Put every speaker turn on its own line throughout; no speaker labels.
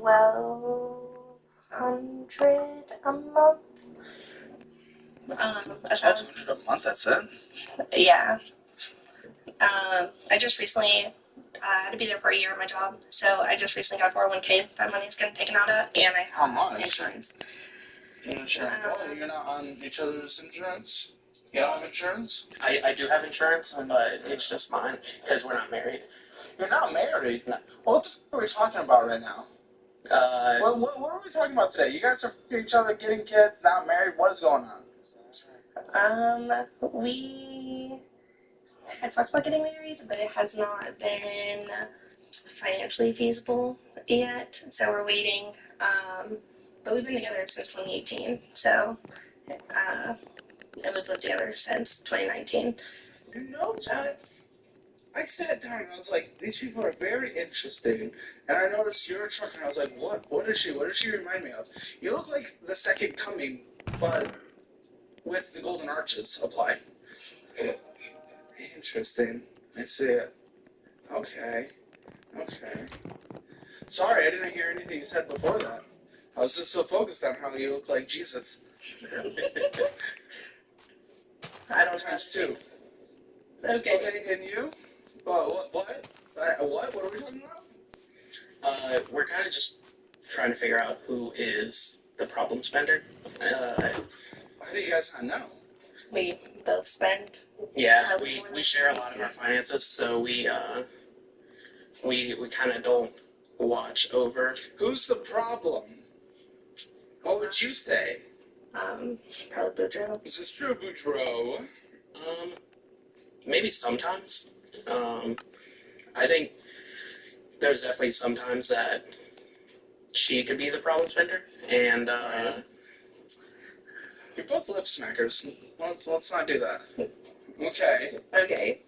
$1,200 a month.
$1,200 a month, that's it?
Yeah. I just recently had to be there for a year at my job, so I just recently got 401k. That money's getting taken out of, and I
How
have
much?
insurance.
Insurance? Oh, you're not on each other's insurance? You don't have insurance?
I do have insurance, but it's just mine because we're not married.
You're not married? No. What the f are we talking about right now? What are we talking about today? You guys are f***ing each other, getting kids, not married. What is going on?
We had talked about getting married, but it has not been financially feasible yet, so we're waiting. But we've been together since 2018, so and we've lived together since 2019.
You know what? I sat down and I was like, these people are very interesting. And I noticed you're a trucker, and I was like, what is she? What does she remind me of? You look like the Second Coming, but with the golden arches applied. Interesting. I see it. Okay. Sorry, I didn't hear anything you said before that. I was just so focused on how you look like Jesus.
I don't
Times two.
Okay,
and you? What? What are we talking about?
We're kind of just trying to figure out who is the problem spender.
How do you guys not know?
we both spend.
Yeah, we share a lot of our finances, so we kind of don't watch over.
Who's the problem? What would you say?
Probably Boudreaux.
Is this true, Boudreaux?
Maybe sometimes. I think there's definitely sometimes that she could be the problem spender, and
You're both lip smackers. Let's not do that. Okay.
Okay.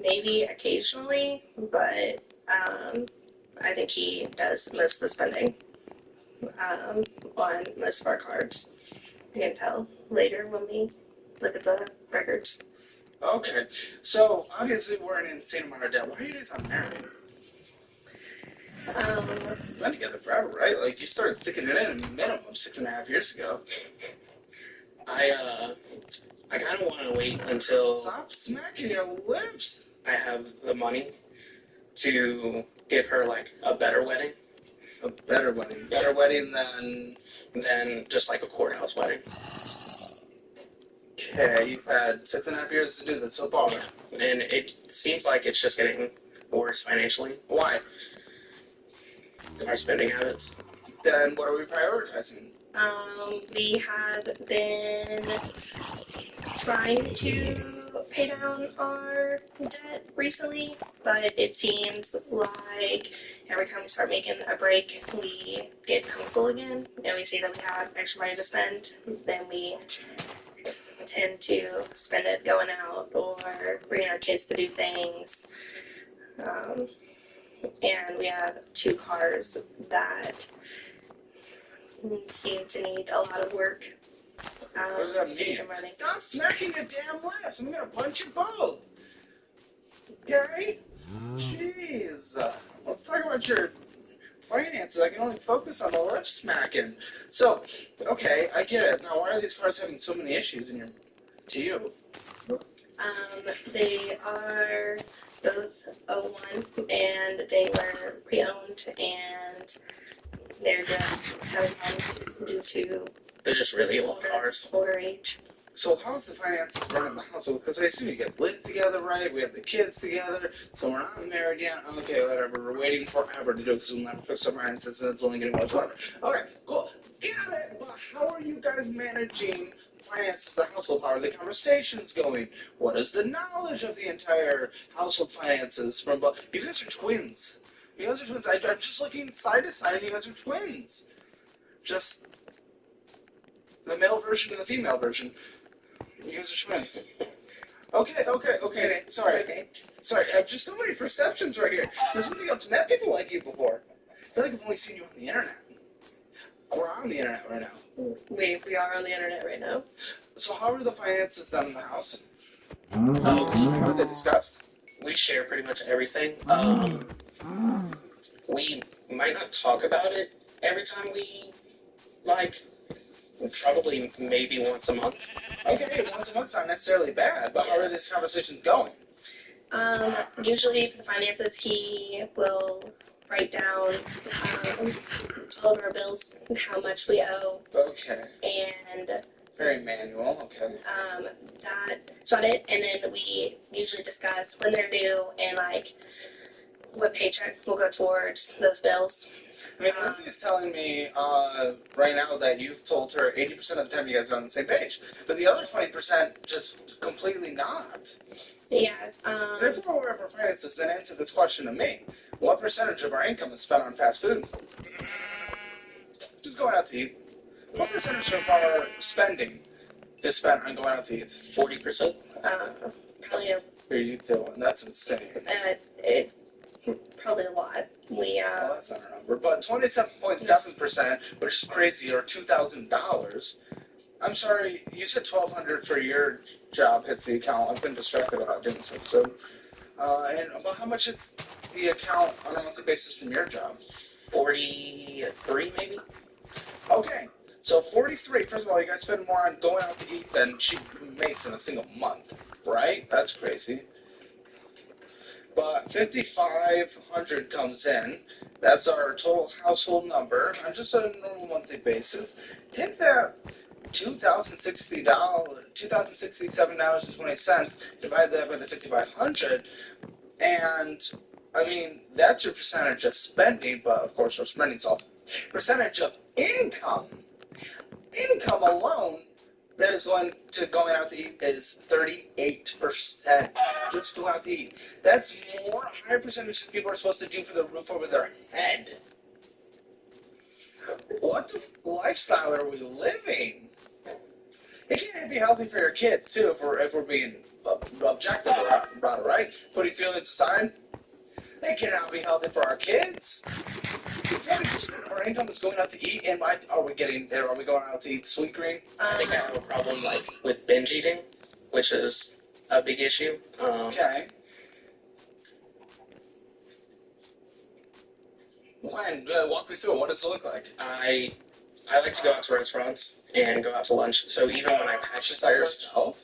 Maybe occasionally, but I think he does most of the spending on most of our cards. You can tell later when we look at the records.
Okay. So obviously we're in an insane amount of debt. Why are you guys not married? You've been together forever, right? Like you started sticking it in minimum 6.5 years ago.
I kind of want to wait until
Stop smacking your lips.
I have the money to give her like a better wedding.
A better wedding. Better wedding
than just like a courthouse wedding.
Okay, you've had 6.5 years to do this so far.
Yeah. And it seems like it's just getting worse financially.
Why?
Our spending habits.
Then what are we prioritizing?
We had been trying to pay down our debt recently, but it seems like every time we start making a break, we get comfortable again, and we see that we have extra money to spend, then we tend to spend it going out or bringing our kids to do things. And we have 2 cars that seem to need a lot of work.
What does that mean? Stop smacking your damn lips! I'm gonna punch you both! Okay? Jeez. Let's talk about your finances. I can only focus on the lip smacking. So, okay, I get it. Now, why are these cars having so many issues to you?
They are both '01, and they were pre-owned, and they're just having problems due to
They're just really old cars.
older age.
So how's the finances running the household? Because I assume you guys live together, right? We have the kids together, so we're not married yet. Okay, whatever. We're waiting forever to do it because we'll never fix our finances, and it's only getting much harder. Okay, cool. Got it. But how are you guys managing finances of the household? How are the conversations going? What is the knowledge of the entire household finances from both? You guys are twins. You guys are twins. I'm just looking side to side, and you guys are twins. Just the male version and the female version. You guys are twins. Okay. Sorry. I have just so many perceptions right here. There's one thing I've met people like you before. I feel like I've only seen you on the internet. We're on the internet right now.
We are on the internet right now.
So how are the finances done in the house?
Um,
How are they discussed?
we share pretty much everything. we might not talk about it every time we, like, probably maybe once a month.
Okay, once a month's not necessarily bad, but how are these conversations going?
Usually for the finances, he will write down all of our bills and how much we owe,
Okay.
and
Very manual, okay.
that's about it. And then we usually discuss when they're due and like what paycheck will go towards those bills.
I mean, Lindsay's telling me right now that you've told her 80% of the time you guys are on the same page, but the other 20% just completely not.
Yes.
Therefore, wherever finances, then answer this question to me. What percentage of our income is spent on fast food? Just going out to eat. What percentage of our spending is spent on going out to eat?
40%.
Probably a,
What are you doing? That's insane.
it probably a lot. We
Well, that's not a number, but 27.7%, which is crazy, or $2,000. I'm sorry, you said $1,200 for your job hits the account. I've been distracted about doing this episode. And about how much hits the account on a monthly basis from your job?
43 maybe?
Okay, so 43. First of all, you guys spend more on going out to eat than she makes in a single month, right? That's crazy. But 5,500 comes in. That's our total household number on just a normal monthly basis. Take that $2,067.20, divide that by the 5,500, and I mean that's your percentage of spending. But of course, our spending's all percentage of income. Income alone that is going out to eat is 38%. Just going out to eat. That's more, a higher percentage of people are supposed to do for the roof over their head. What the lifestyle are we living? It can't be healthy for your kids too, if we're being objective about it, right? Putting feelings aside, they cannot be healthy for our kids. 40% of our income is going out to eat, and are we going out to eat Sweetgreen?
I think I have a problem like with binge eating, which is a big issue.
Okay. Walk me through it. What does it look like?
I like to go out to restaurants and go out to lunch. So even when I pack
Just by yourself?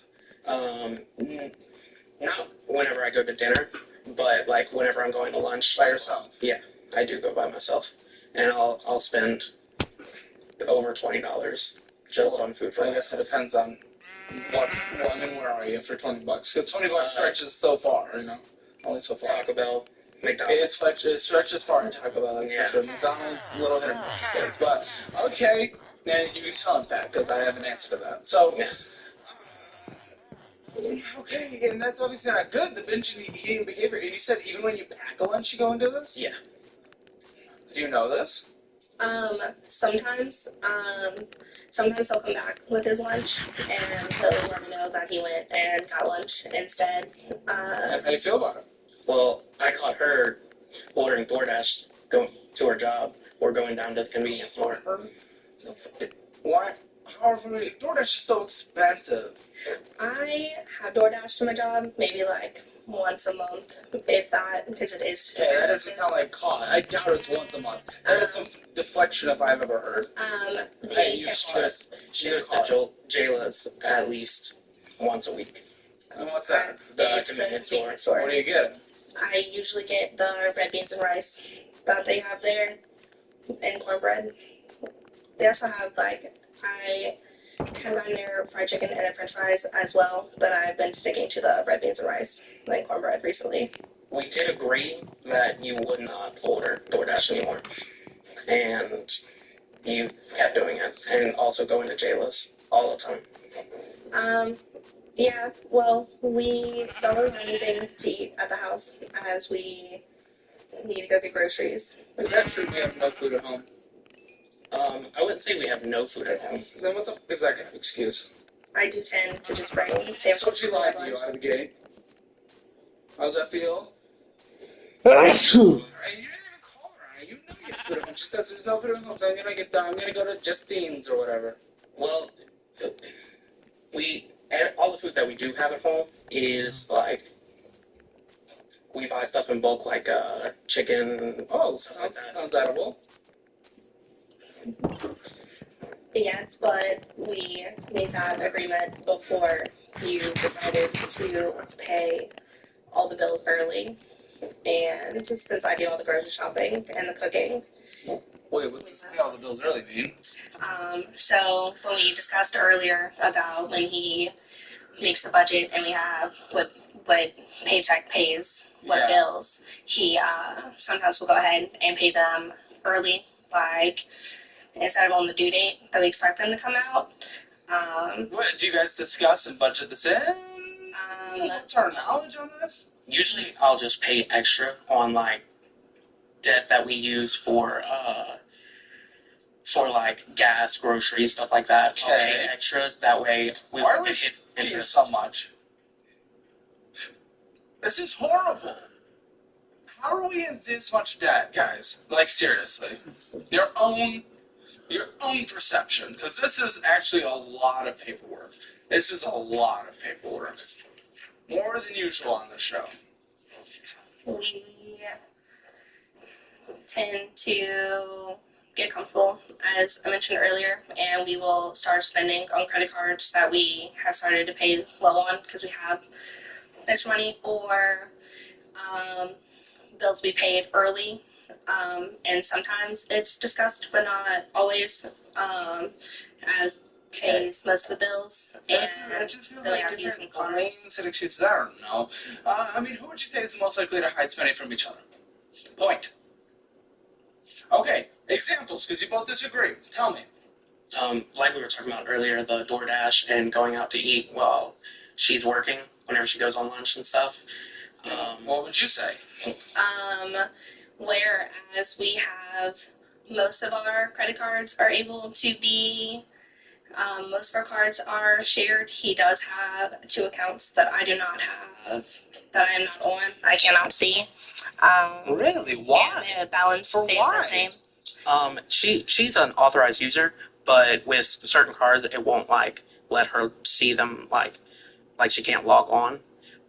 not whenever I go to dinner, but like whenever I'm going to lunch.
By yourself?
Yeah, I do go by myself, and I'll spend over $20 just on food for
I guess it depends on where are you for $20? Because $20 stretches so far, only so far.
Taco Bell, McDonald's.
It stretches far in Taco Bell, that's for sure. McDonald's, a little hit or miss things, but okay. And you can tell I'm fat because I have an answer to that. So,
Yeah.
Okay, and that's obviously not good. The binge eating behavior. And you said even when you pack a lunch, you go and do this?
Yeah.
Do you know this?
Sometimes he'll come back with his lunch and he'll let me know that he went and got lunch instead.
How do you feel about it?
Well, I caught her ordering DoorDash, going to her job, or going down to the convenience store.
Why? However, DoorDash is so expensive.
I have DoorDash to my job maybe like once a month, if that, because it is.
Okay, that doesn't sound like cost. I doubt it's once a month. That is some deflection if I've ever heard.
She goes to Jayla's at least once a week.
And what's that?
The
It's
convenience
convenience
store.
store.
What do you get?
I usually get the red beans and rice that they have there, and cornbread. They also have I have gotten their fried chicken and french fries as well, but I've been sticking to the red beans and rice and cornbread recently.
We did agree that you would not order DoorDash anymore, and you kept doing it, and also going to Jayla's all the time.
Yeah, well, we don't really have anything to eat at the house as we need to go get groceries.
Is that true? We have no food at home.
I wouldn't say we have no food at home.
Then what the f is that kind of excuse?
I do tend to just bring sandwiches.
So she lied to you out of the gate. How's that feel?
Well,
And you didn't even call her on it. You know you have food at home. She says there's no food at home, so I'm gonna go to Justine's or whatever.
all the food that we do have at home is like we buy stuff in bulk, like chicken.
Oh,
stuff like
sounds
that.
edible.
Yes, but we made that agreement before you decided to pay all the bills early. And since I do all the grocery shopping and the cooking.
Wait, what's this pay all the bills early mean?
So when we discussed earlier about when he makes the budget and we have what paycheck pays what bills, he sometimes will go ahead and pay them early, like instead of on the due date that we expect them to come out.
What, do you guys discuss and budget this in? What's our knowledge on this?
Usually, I'll just pay extra on like debt that we use for like gas, groceries, stuff like that.
Okay.
I'll pay extra. That way, we
Why are
won't
we
hit
paying
interest
so much? This is horrible. How are we in this much debt, guys? Like, seriously. Your own perception, because this is actually a lot of paperwork. This is a lot of paperwork. More than usual on the show.
We tend to get comfortable, as I mentioned earlier, and we will start spending on credit cards that we have started to pay low on because we have extra money, or bills we paid early. And sometimes it's discussed, but not always, as pays most of the bills. And
I just feel
then we
like
have to use some
different
cards.
lanes and excuses. I don't know. I mean, who would you say is most likely to hide spending from each other? Point. Okay, examples, because you both disagree. Tell me.
Like we were talking about earlier, the DoorDash and going out to eat while she's working, whenever she goes on lunch and stuff.
What would you say?
Whereas we have most of our credit cards are able to be, most of our cards are shared. He does have 2 accounts that I do not have, that I am not on. I cannot see.
Really? Why?
And the balance
For
stays
why?
the same.
She's an authorized user, but with certain cards, it won't like let her see them like she can't log on,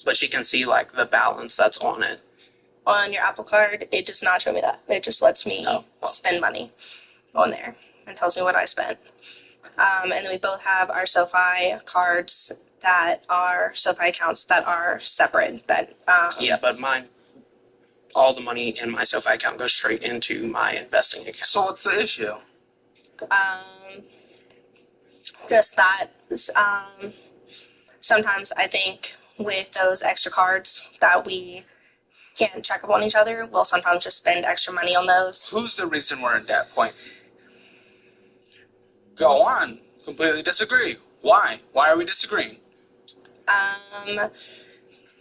but she can see like the balance that's on it.
On your Apple Card, it does not show me that. It just lets me spend money on there and tells me what I spent. And then we both have our SoFi cards that are SoFi accounts that are separate. That
yeah, but mine, all the money in my SoFi account goes straight into my investing account.
So what's the issue?
Just that sometimes I think with those extra cards that we can't check up on each other, we'll sometimes just spend extra money on those.
Who's the reason we're in debt? Point. Go on. Completely disagree. Why? Why are we disagreeing?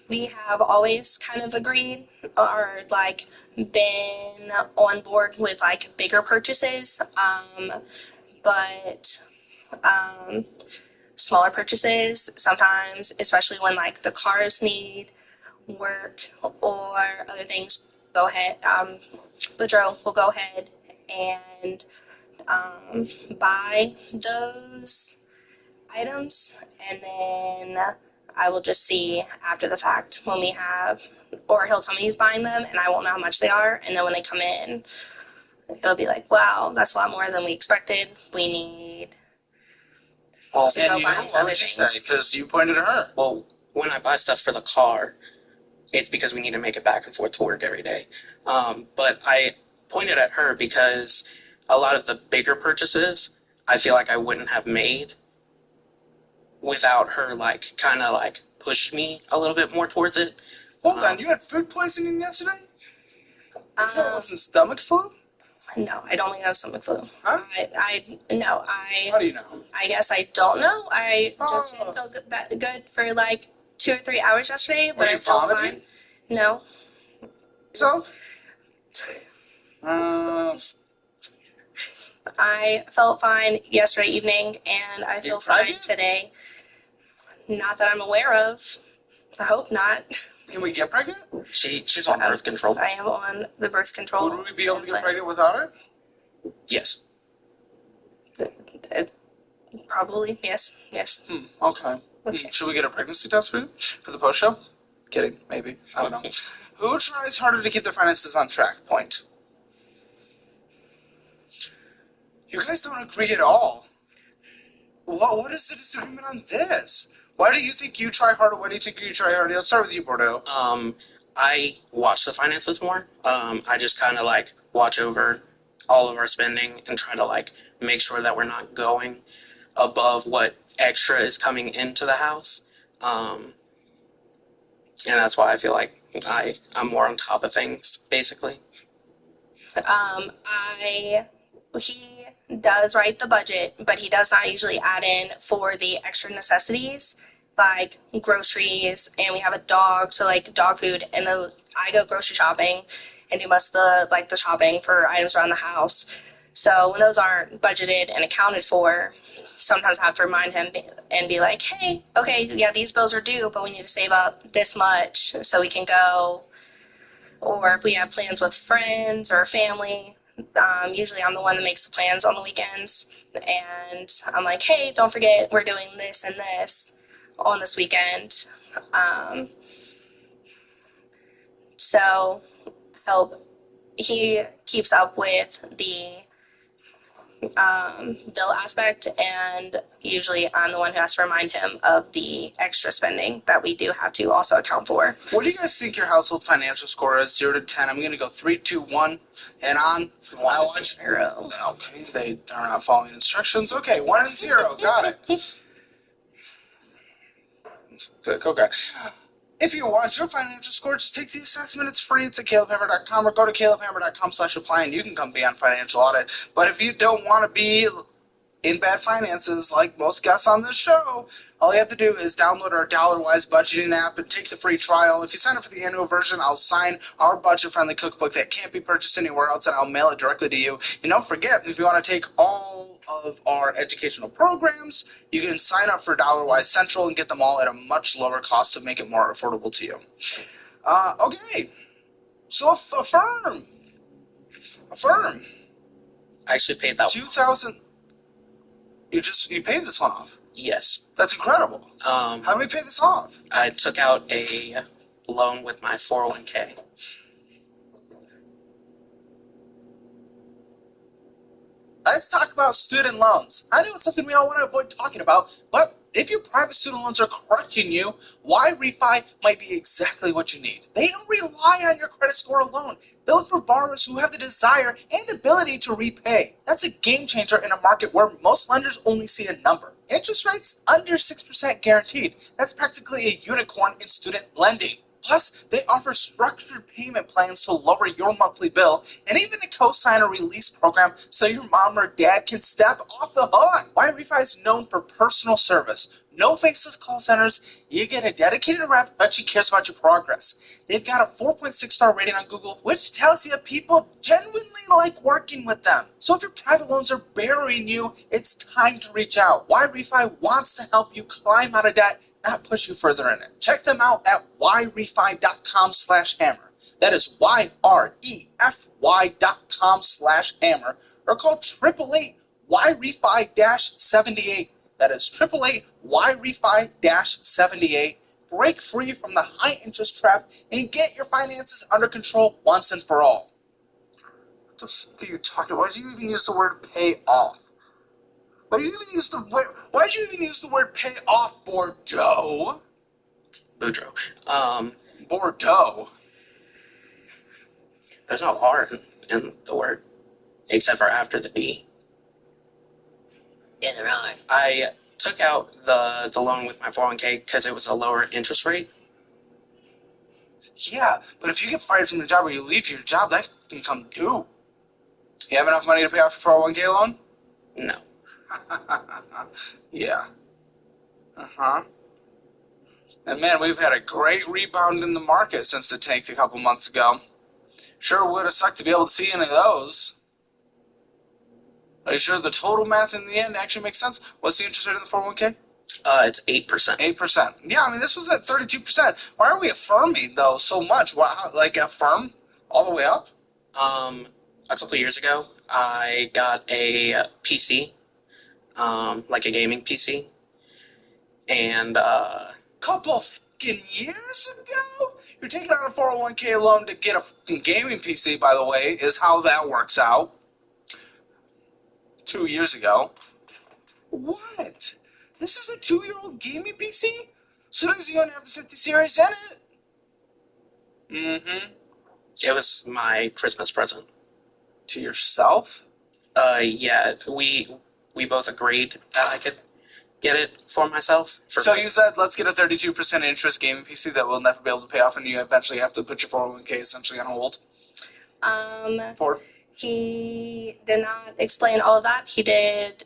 We have always kind of agreed or like been on board with like bigger purchases, but smaller purchases sometimes, especially when like the cars need work or other things, go ahead. Boudreaux will go ahead and buy those items, and then I will just see after the fact when we have, or he'll tell me he's buying them and I won't know how much they are, and then when they come in, it'll be like, wow, that's a lot more than we expected. We need to go buy these other things.
Because you pointed at her.
Well, when I buy stuff for the car, it's because we need to make it back and forth to work every day. But I pointed at her because a lot of the bigger purchases I feel like I wouldn't have made without her, like, kind of, like, push me a little bit more towards it.
Hold on, you had food poisoning yesterday? You thought it wasn't stomach flu?
No, I don't have stomach flu.
Huh?
How
do you know?
I guess I don't know. I just didn't feel good for like 2 or 3 hours yesterday, but I felt fine. No.
So?
I felt fine yesterday evening, and I feel fine today. Not that I'm aware of. I hope not.
Can we get pregnant?
She's on birth control.
I am on the birth control.
Would we be able to get pregnant without her?
Yes.
Probably, yes.
Okay. Should we get a pregnancy test for you? For the post show? Kidding, maybe. I don't know. Who tries harder to keep their finances on track? Point. You guys don't agree at all. What is the disagreement on this? Why do you think you try harder? Why do you think you try harder? Let's start with you, Bordeaux.
I watch the finances more. I just kind of like watch over all of our spending and try to like make sure that we're not going above what extra is coming into the house. And that's why I feel like I'm more on top of things, basically.
He does write the budget, but he does not usually add in for the extra necessities like groceries, and we have a dog, so like dog food, and those I go grocery shopping and do most of the shopping for items around the house. So when those aren't budgeted and accounted for, sometimes I have to remind him and be like, hey, okay, yeah, these bills are due, but we need to save up this much so we can go. Or if we have plans with friends or family, usually I'm the one that makes the plans on the weekends. And I'm like, hey, don't forget we're doing this and this on this weekend. So he keeps up with the bill aspect, and usually I'm the one who has to remind him of the extra spending that we do have to also account for.
What do you guys think your household financial score is? 0 to 10. I'm going to go 3, 2, 1, and on.
1 0.
Okay, they are not following instructions. Okay, 1 and 0. Got it. Okay. If you want your financial score, just take the assessment. It's free. It's at calebhammer.com, or go to calebhammer.com/apply and you can come be on financial audit. But if you don't want to be in bad finances like most guests on this show, all you have to do is download our dollar-wise budgeting app and take the free trial. If you sign up for the annual version, I'll sign our budget-friendly cookbook that can't be purchased anywhere else, and I'll mail it directly to you. And don't forget, if you want to take all of our educational programs, you can sign up for Dollar-Wise Central and get them all at a much lower cost to make it more affordable to you. Okay, so affirm.
I actually paid that
2,000. You paid this one off.
Yes.
That's incredible. How do we pay this off?
I took out a loan with my 401k.
Let's talk about student loans. I know it's something we all want to avoid talking about, but if your private student loans are crushing you, Y-Refi might be exactly what you need. They don't rely on your credit score alone. They look for borrowers who have the desire and ability to repay. That's a game changer in a market where most lenders only see a number. Interest rates under 6% guaranteed. That's practically a unicorn in student lending. Plus, they offer structured payment plans to lower your monthly bill, and even a co-signer release program so your mom or dad can step off the hook. Y-Refi is known for personal service. No faceless call centers. You get a dedicated rep that cares about your progress. They've got a 4.6-star rating on Google, which tells you people genuinely like working with them. So if your private loans are burying you, it's time to reach out. Y-Refi wants to help you climb out of debt, not push you further in it. Check them out at yrefi.com/hammer. That is YREFY.com/hammer, or call 888 YREFI-78. That is 888 YREFI-78. Break free from the high interest trap and get your finances under control once and for all. What the fuck are you talking about? Why did you even use the word pay off? Why did you even use the word pay off, Bordeaux?
Boudreaux.
Bordeaux.
There's no R in the word, except for after the B.
Is it really?
I took out the loan with my 401k because it was a lower interest rate.
Yeah, but if you get fired from your job or you leave your job, that can come due. You have enough money to pay off your 401k loan?
No.
Yeah. Uh-huh. And man, we've had a great rebound in the market since it tanked a couple months ago. Sure would have sucked to be able to see any of those. Are you sure the total math in the end actually makes sense? What's the interest rate on the 401k?
It's 8%.
8%. Yeah, I mean, this was at 32%. Why are we affirming, though, so much? Why, like, affirm all the way up?
A couple of years ago, I got a PC, like a gaming PC, and
fucking years ago? You're taking out a 401k loan to get a fucking gaming PC, by the way, is how that works out. 2 years ago. What? This is a 2-year-old gaming PC? So does he only have the 50 series in it? Mm-hmm.
It was my Christmas present.
To yourself?
Yeah, we both agreed that I could get it for myself.
So you said, let's get a 32% interest gaming PC that we'll never be able to pay off, and you eventually have to put your 401k essentially on hold?
He did not explain all of that. He did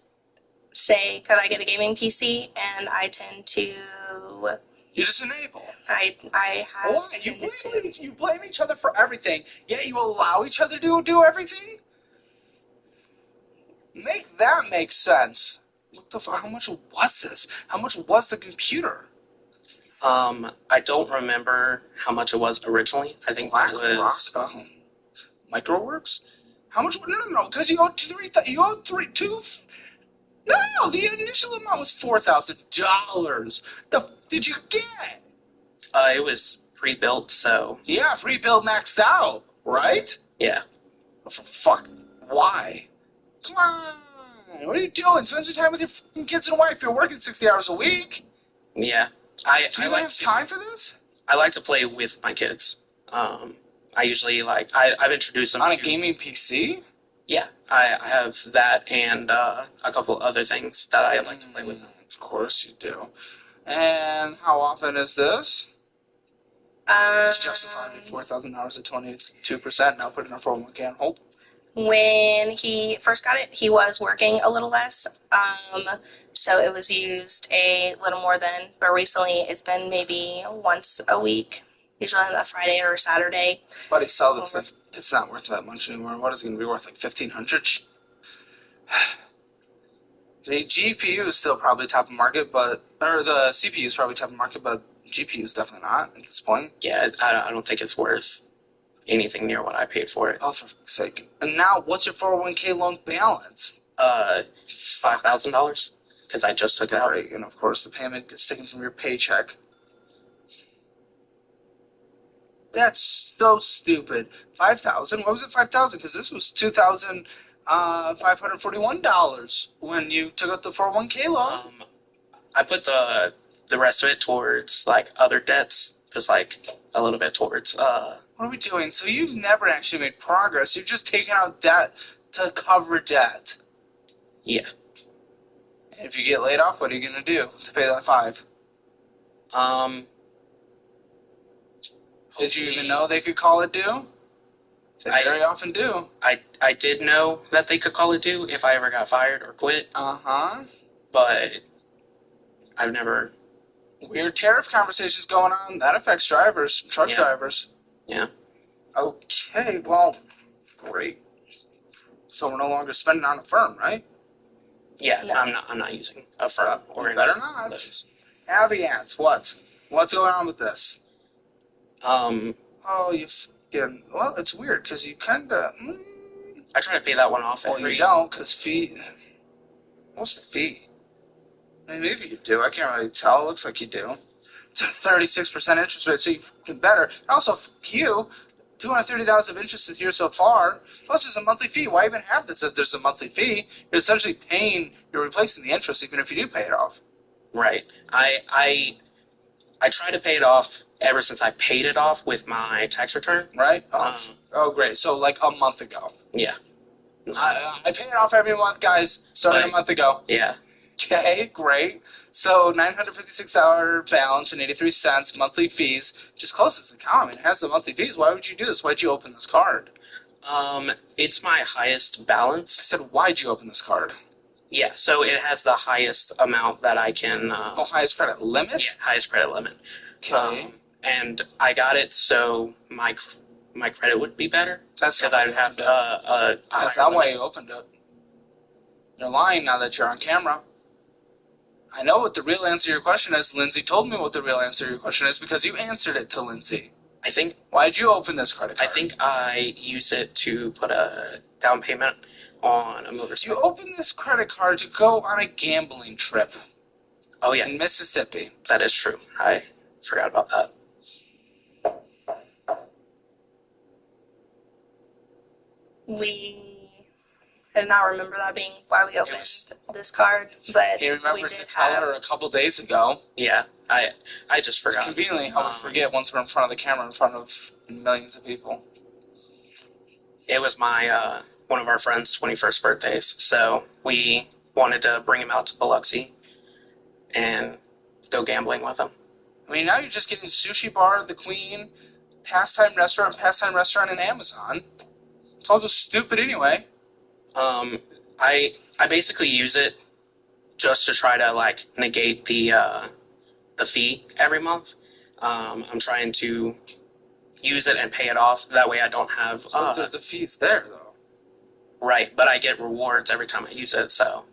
say, could I get a gaming PC? And I tend to...
You just enable.
I have...
Why? You blame each other for everything, yet you allow each other to do everything? Make that make sense. What the fuck? How much was this? How much was the computer?
I don't remember how much it was originally. I think it was...
Microworks? How much? No, because you owed No, the initial amount was $4,000. The did you get?
It was pre-built, so...
Yeah, free build maxed out, right?
Yeah.
Fuck. Why? Come on. What are you doing? Spend some time with your fucking kids and wife. You're working 60 hours a week.
Yeah.
Do you have time for this?
I like to play with my kids. I usually I've introduced them
on a gaming PC?
Yeah, I have that and a couple other things that I like to play with them.
Of course you do. And how often is this? It's justified at $4,000 at 22%. Now put in a 401k on hold.
When he first got it, he was working a little less, so it was used a little more then. But recently, it's been maybe once a week, usually on a Friday or a Saturday.
But he sell this thing. It's not worth that much anymore. What is it going to be worth? Like $1,500? The GPU is still probably top of market, or the CPU is probably top of market, but GPU is definitely not at this point.
Yeah, I don't think it's worth anything near what I paid for it.
Oh, for fuck's sake. And now, what's your 401k loan balance?
$5,000, because I just took it out.
Right, and of course the payment gets taken from your paycheck. That's so stupid. 5,000? What was it 5,000? Because this was $2,541 when you took out the 401k loan.
I put the rest of it towards other debts, just a little bit towards.
What are we doing? So you've never actually made progress. You're just taking out debt to cover debt.
Yeah.
And if you get laid off, what are you gonna do to pay that $5,000? Did you even know they could call it due? They very often do.
I did know that they could call it due if I ever got fired or quit.
Uh-huh.
But I've never...
Weird tariff conversations going on. That affects drivers, truck drivers.
Yeah.
Okay, well, great. So we're no longer spending on a firm, right?
Yeah, no. I'm not using a firm.
Or better not. Aviance, what? What's going on with this? Oh, you fucking... Well, it's weird, because you kind of...
I try to pay that one off.
Well, you don't, because fee... What's the fee? I mean, maybe you do. I can't really tell. It looks like you do. It's a 36% interest rate, so you fucking better. Also, you... $230 of interest this year so far, plus there's a monthly fee. Why even have this if there's a monthly fee? You're essentially you're replacing the interest even if you do pay it off.
Right. I try to pay it off ever since I paid it off with my tax return.
Right? Oh, great. So like a month ago.
Yeah.
I pay it off every month, guys, starting a month ago.
Yeah.
Okay, great. So $956 balance and 83 cents monthly fees. Just close this account. I mean, it has the monthly fees. Why would you do this? Why'd you open this card?
It's my highest balance.
I said, why'd you open this card?
Yeah, so it has the highest amount that I can...
highest credit limit?
Yeah, highest credit limit.
Okay.
And I got it so my credit would be better.
That's
because I'd have
That's not why you opened it. You're lying now that you're on camera. I know what the real answer to your question is. Lindsay told me what the real answer to your question is because you answered it to Lindsay.
I think...
Why'd you open this credit card?
I think I used it to put a down payment on a motorcycle.
You opened this credit card to go on a gambling trip.
Oh, yeah.
In Mississippi.
That is true. Forgot about that.
We did not remember that being why we opened this card, but
He remembered
we
to
did
tell
have...
her a couple days ago.
Yeah, I just forgot.
It's conveniently how we forget once we're in front of the camera in front of millions of people.
It was my one of our friends' 21st birthdays, so we wanted to bring him out to Biloxi and go gambling with him.
I mean, now you're just getting Sushi Bar, The Queen, Pastime Restaurant, and Amazon. It's all just stupid anyway.
I basically use it just to try to like negate the fee every month. I'm trying to use it and pay it off. That way I don't have...
the fee's there, though.
Right, but I get rewards every time I use it, so...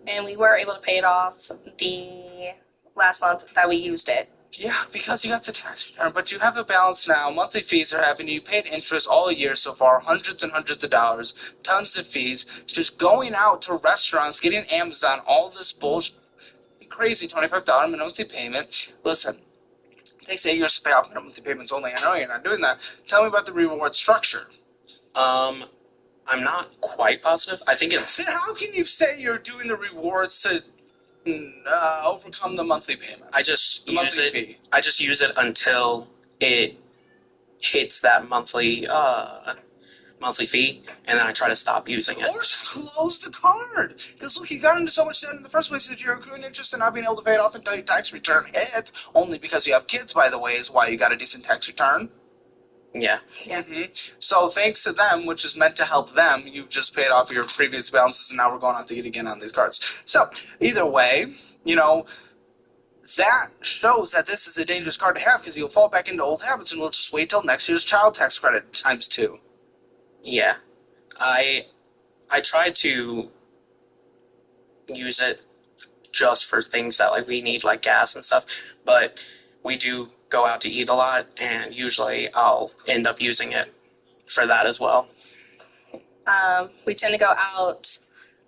and we were able to pay it off the last month that we used it.
Yeah, because you got the tax return, but you have a balance now. Monthly fees are happening. You paid interest all year so far, hundreds and hundreds of dollars, tons of fees. Just going out to restaurants, getting Amazon, all this bullshit. Crazy $25 minimum payment. Listen, they say you're supposed to pay off minimum payments only. I know you're not doing that. Tell me about the reward structure.
I'm not quite positive. I think it's...
Then how can you say you're doing the rewards to overcome the monthly payment?
I just use it.
Fee.
I just use it until it hits that monthly fee, and then I try to stop using it.
Or just close the card. Because look, you got into so much debt in the first place that you're accruing interest and not being able to pay it off until your tax return hit. Only because you have kids, by the way, is why you got a decent tax return.
Yeah.
Mm-hmm. So thanks to them, which is meant to help them, you've just paid off your previous balances, and now we're going out to eat again on these cards. So either way, that shows that this is a dangerous card to have because you'll fall back into old habits, and we'll just wait till next year's child tax credit times 2.
Yeah. I try to use it just for things that like we need, like gas and stuff, but we do go out to eat a lot, and usually I'll end up using it for that as well.
We tend to go out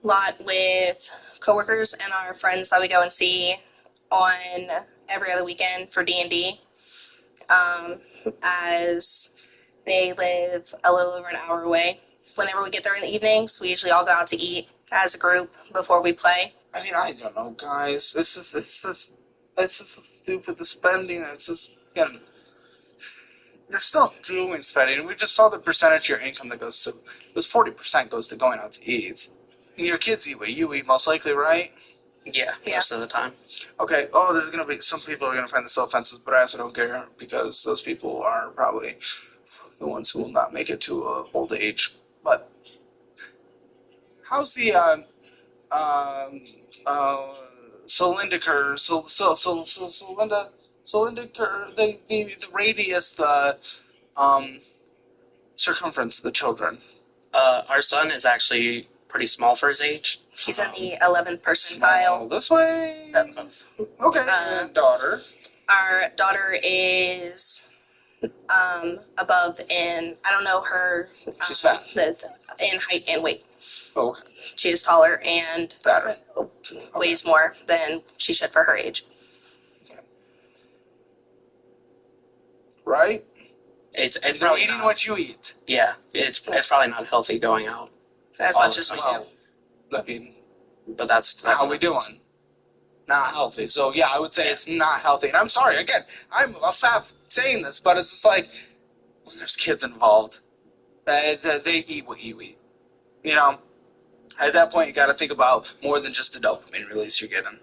a lot with coworkers and our friends that we go and see on every other weekend for D&D, as they live a little over an hour away. Whenever we get there in the evenings, we usually all go out to eat as a group before we play.
I mean, I don't know, guys. It's just stupid, the spending. It's just, again, you're still doing spending. We just saw the percentage of your income that goes to, it was 40% goes to going out to eat. And your kids eat what you eat, most likely, right?
Yeah, most of the time.
Okay, there's going to be, some people are going to find this so offensive, but I also don't care, because those people are probably the ones who will not make it to old age. But how's the cylindrical, the radius, the circumference of the children?
Our son is actually pretty small for his age.
He's in the 11th percentile.
This way. Okay. And daughter.
Our daughter is above in, I don't know her,
she's fat.
In height and weight.
Okay.
She is taller and
fatter.
Weighs more than she should for her age.
Okay. Right?
It's
you're
probably
eating
not,
what you eat.
Yeah, it's probably not healthy going out
as much as we do.
I mean,
but that's
how we doing? Not healthy. So yeah, I would say it's not healthy. And I'm sorry, again, I'm a fat saying this, but it's just like, when there's kids involved, they eat what you eat. At that point, you got to think about more than just the dopamine release you're getting.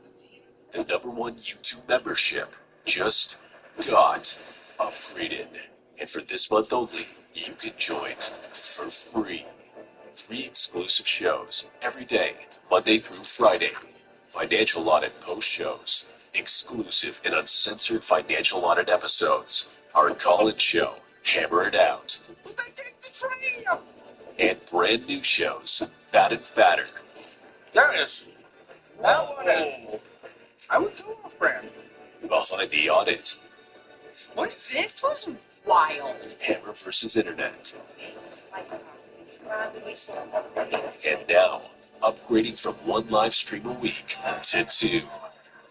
The #1 YouTube membership just got upgraded. And for this month only, you can join for free. 3 exclusive shows every day, Monday through Friday. Financial audit post shows, exclusive and uncensored financial audit episodes, our call-in show, Hammer It Out.
But they take the train!
And brand new shows, Fat and Fatter.
Yes. That one. I would go off brand.
Behind the Audit.
This was wild.
Hammer versus Internet. And now, upgrading from 1 live stream a week to 2.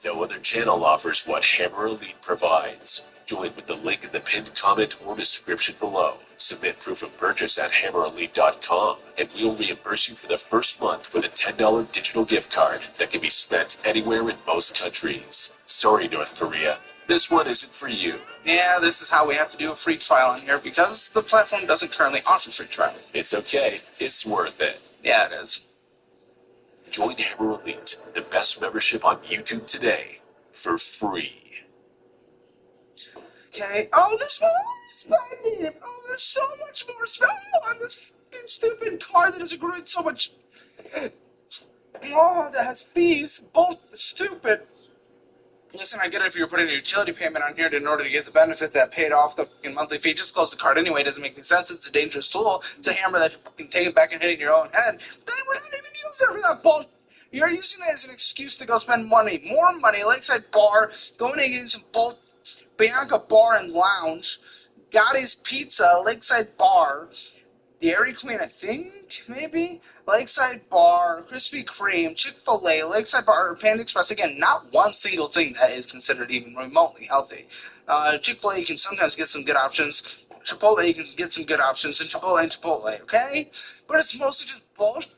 No other channel offers what Hammer Elite provides. Join with the link in the pinned comment or description below. Submit proof of purchase at HammerElite.com, and we'll reimburse you for the first month with a $10 digital gift card that can be spent anywhere in most countries. Sorry, North Korea. This one isn't for you.
Yeah, this is how we have to do a free trial on here because the platform doesn't currently offer free trials.
It's okay. It's worth it.
Yeah, it is.
Join Hammer Elite, the best membership on YouTube today, for free.
Okay. Oh, there's more spending. Oh, there's so much more spending on this fucking stupid car that has accrued so much. Oh, that has fees. Both stupid. Listen, I get it if you're putting a utility payment on here in order to get the benefit that paid off the fucking monthly fee. Just close the card anyway. It doesn't make any sense. It's a dangerous tool. It's a hammer that you're fucking taking back and hitting your own head. Then we're not even using it for that bullshit. You're using it as an excuse to go spend money. More money. Lakeside Bar. Going and getting some Bianca Bar and Lounge. Gotti's Pizza. Lakeside Bar. Dairy Queen, I think, maybe? Lakeside Bar, Krispy Kreme, Chick-fil-A, Lakeside Bar, Panda Express. Again, not one single thing that is considered even remotely healthy. Chick-fil-A, you can sometimes get some good options. Chipotle, you can get some good options. And Chipotle, okay? But it's mostly just bullshit.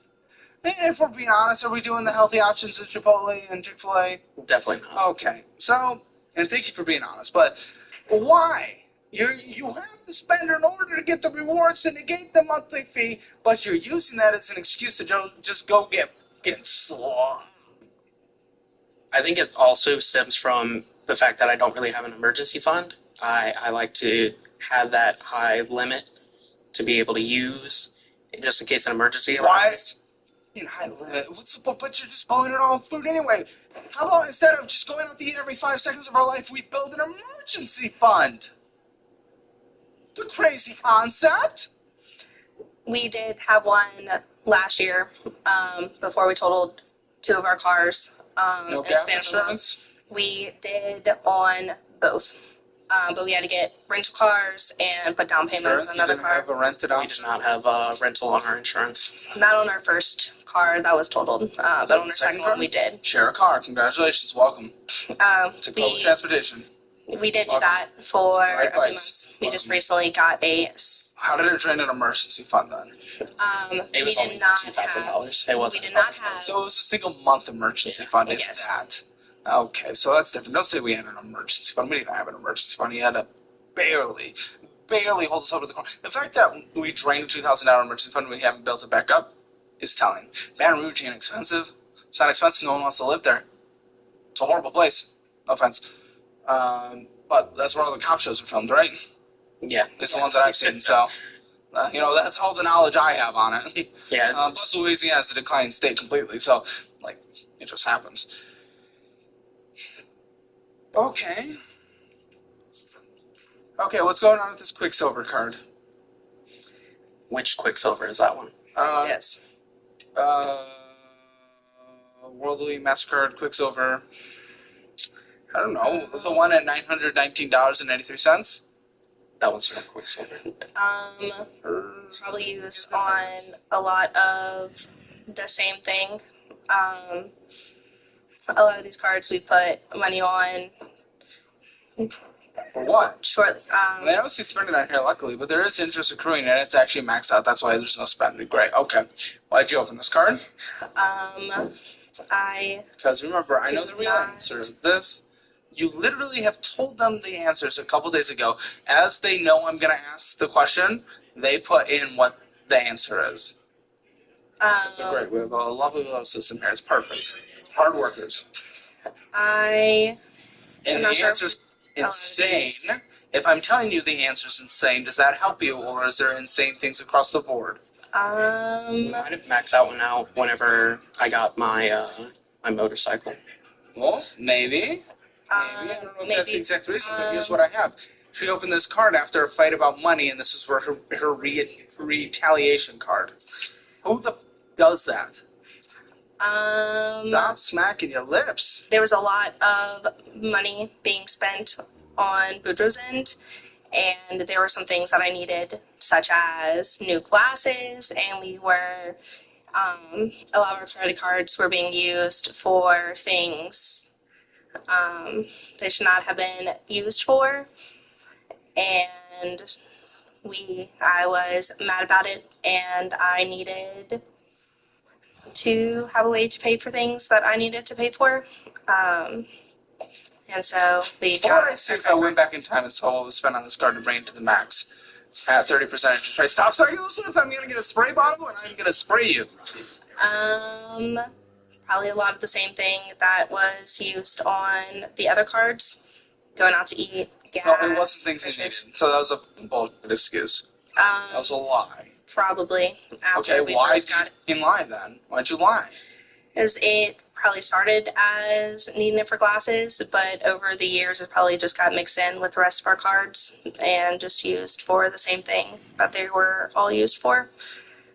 And if we're being honest, are we doing the healthy options at Chipotle and Chick-fil-A?
Definitely not.
Okay. So, and thank you for being honest, but why? You have to spend in order to get the rewards to negate the monthly fee, but you're using that as an excuse to just go get slow.
I think it also stems from the fact that I don't really have an emergency fund. I like to have that high limit to be able to use just in case an emergency arises.
In high limit. But you're just blowing it all on food anyway. How about instead of just going out to eat every 5 seconds of our life, we build an emergency fund? It's a crazy concept.
We did have one last year before we totaled 2 of our cars.
No
in
gap
span of a month.
insurance?
We did on both. But we had to get rental cars and put down payments on another car.
Have a rented
We
option?
did not have a rental on our insurance.
Not on our first car that was totaled, but on our second one we did.
Share a car. Congratulations. Welcome to public transportation.
We did do that for a few
bikes.
months. We just recently got a.
How did it drain an emergency fund then?
It was
we
only
did not
$2,000. It
We
wasn't.
did not have.
So it was a single month emergency fund, if
Yes.
that. Okay, so that's different. Don't say we had an emergency fund. We didn't have an emergency fund. You had to barely hold us over the corner. The fact that we drained a $2,000 emergency fund and we haven't built it back up is telling. Baton Rouge ain't expensive. It's not expensive. No one wants to live there. It's a horrible place. No offense. But that's where all the cop shows are filmed, right?
Yeah.
It's the ones that I've seen, so... that's all the knowledge I have on it.
Yeah.
Plus, Louisiana is a declining state completely, so, it just happens. Okay. Okay, what's going on with this Quicksilver card?
Which Quicksilver is that one?
Yes.
Worldly MasterCard Quicksilver. I don't know. The one at $919.93?
That one's from Quicksilver.
Probably used on a lot of the same thing. A lot of these cards we put money on.
For what?
Shortly.
They don't see spending on here, luckily, but there is interest accruing, and it's actually maxed out. That's why there's no spending. Great. Okay. Why'd you open this card? Because remember, I know the real answer of this. You literally have told them the answers a couple days ago. As they know I'm going to ask the question, they put in what the answer is. That's great. We have a lovely little system here. It's perfect. Hard workers.
I'm
And
not
the
sure.
answer's insane. If I'm telling you the answer's insane, does that help you, or is there insane things across the board?
We might have maxed that one out whenever I got my my motorcycle.
Well, maybe. I don't know if that's the exact reason, but here's what I have. She opened this card after a fight about money, and this is where her retaliation card. Who the does that? Stop smacking your lips.
There was a lot of money being spent on Boudreaux's end, and there were some things that I needed, such as new glasses, and we were, a lot of our credit cards were being used for things they should not have been used for, and I was mad about it, and I needed to have a way to pay for things that I needed to pay for. And so we
What would I
got
say if I went back in time and saw what was spent on this card and bring it to the max at 30% interest rate? Stop starting those students. I'm going to get a spray bottle and I'm going to spray you.
Probably a lot of the same thing that was used on the other cards. Going out to eat, gas.
So it wasn't things he needed. So that was a bullshit excuse. That was a lie.
Probably.
Okay, why did you lie then? Why'd you lie?
Because it probably started as needing it for glasses, but over the years it probably just got mixed in with the rest of our cards and just used for the same thing that they were all used for,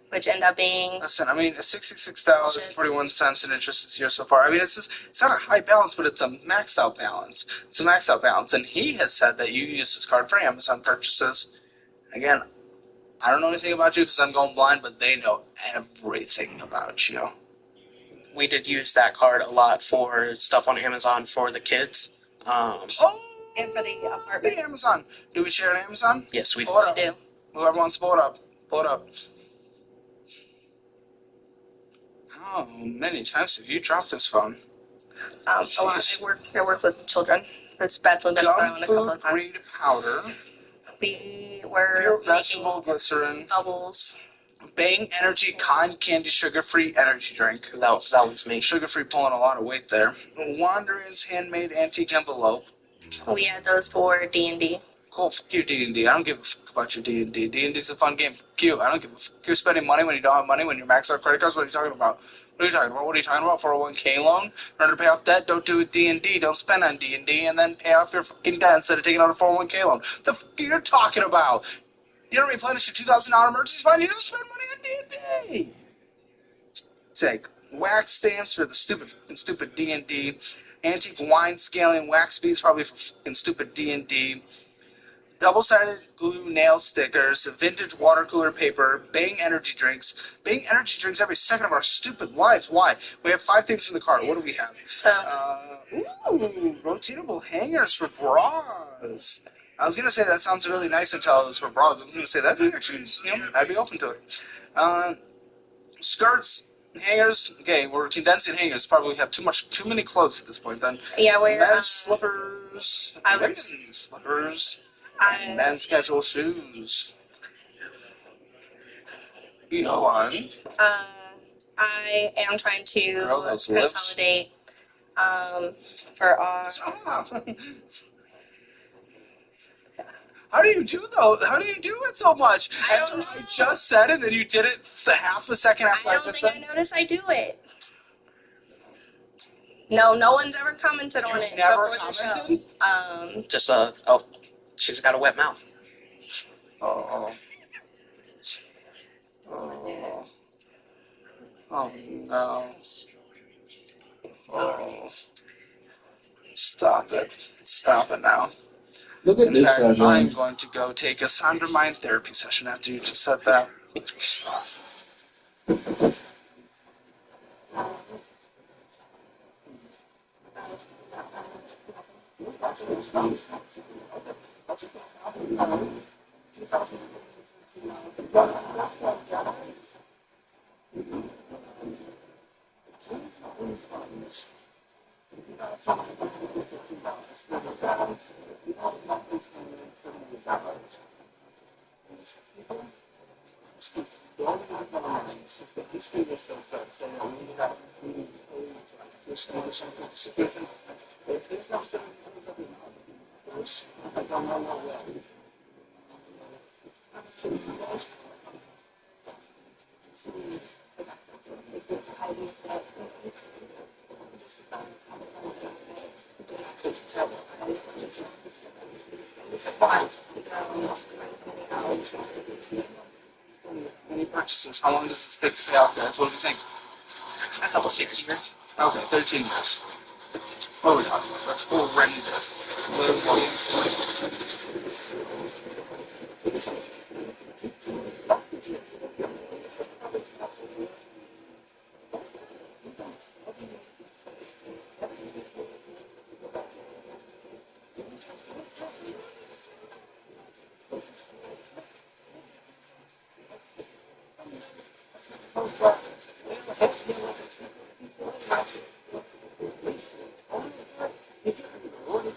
which ended up being...
Listen, I mean, $66.41 in interest this year so far. I mean, it's not a high balance, but it's a maxed out balance. It's a maxed out balance, and he has said that you use this card for Amazon purchases. Again, I don't know anything about you because I'm going blind, but they know everything about you.
We did use that card a lot for stuff on Amazon for the kids.
And for the apartment.
Amazon. Do we share an Amazon?
Yes, we
Pull it up.
do.
Whoever wants to pull it up. Pull it up. How many times have you dropped this phone?
A lot. I work with children. That's badly been thrown a couple of times.
Gum food powder.
We were
Pure vegetable glycerin.
bubbles.
Bang Energy Cotton Candy Sugar-Free Energy Drink.
That one's me.
Sugar-free pulling a lot of weight there. Wandering's Handmade Antique Envelope.
We had those for D&D.
Cool, fuck you, D&D. I don't give a fuck about your D&D. D&D's a fun game. Fuck you. I don't give a fuck. You're spending money when you don't have money, when you're maxed out credit cards. What are you talking about? What are you talking about? What are you talking about? 401k loan? In order to pay off debt, don't do it D&D. Don't spend on D&D and then pay off your fucking debt instead of taking out a 401k loan. What the fuck are you talking about? You don't replenish your $2,000 emergency fund. You don't spend money on D&D. Take wax stamps for the stupid D&D. Antique wine scaling wax beads probably for fucking stupid D&D. Double-sided glue nail stickers, vintage water cooler paper, Bang energy drinks. Bang energy drinks every second of our stupid lives. Why? We have 5 things in the cart. What do we have? Rotatable hangers for bras. I was going to say that sounds really nice until it was for bras. I was going to say that'd be actually, I'd be open to it. Skirts, hangers. Okay, we're condensing hangers. Probably have too many clothes at this point then.
Yeah, we're...
Men's slippers. Slippers. And men's casual shoes. You know one.
I am trying to consolidate for our...
Stop. How do you do though? How do you do it so much?
I don't know.
I just said it, and you did it half a second after I just said it.
I noticed I do it. No one's ever commented on it before the show.
Just she's got a wet mouth.
Oh no. Oh. Stop it now.
Look at
In
this
fact,
session.
I'm going to go take a Sonder Mind therapy session after you just said that. Any purchases? How long does this take to pay off, guys? What do we think?
A couple 6 years.
Okay, 13 years. What are we talking about? That's horrendous.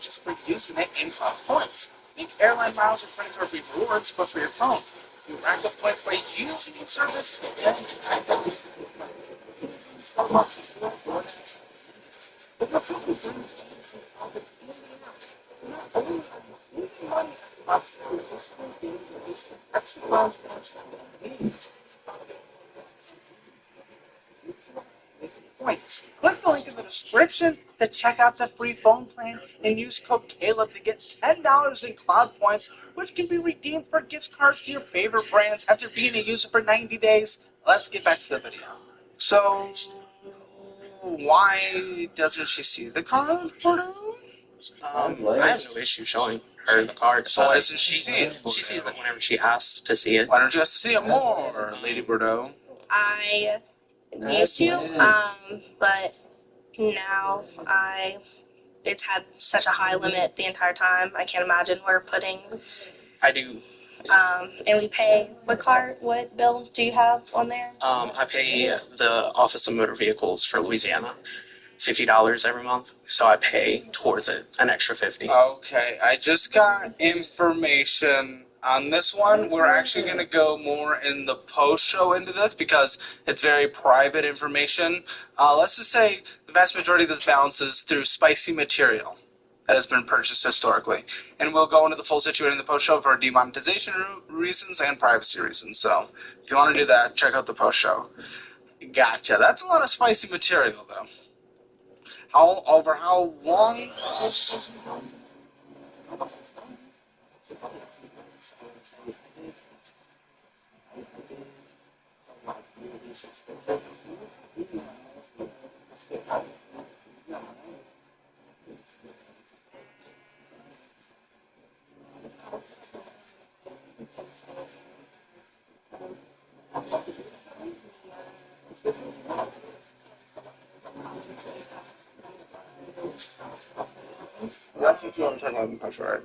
Just for using it in points. Think airline miles or credit card rewards, but for your phone. You rack up points by using the service, and points. Click the link in the description to check out the free phone plan and use code Caleb to get $10 in cloud points, which can be redeemed for gift cards to your favorite brands after being a user for 90 days. Let's get back to the video. So, why doesn't she see the card, Bordeaux?
I have no issue showing her the card.
So why doesn't she see it?
She sees it whenever she asks to see it.
Why don't you guys see it more, Lady Bordeaux?
I used to, but now it's had such a high limit the entire time. I can't imagine we're putting.
I do.
And we pay what bill do you have on there?
I pay the Office of Motor Vehicles for Louisiana $50 every month, so I pay towards it an extra $50.
Okay, I just got information on this one. We're actually going to go more in the post-show into this because it's very private information. Let's just say the vast majority of this balance is through spicy material that has been purchased historically. And we'll go into the full situation in the post-show for demonetization reasons and privacy reasons. So if you want to do that, check out the post-show. Gotcha. That's a lot of spicy material, though. Over how long? That's what you want to talk about in the post, right?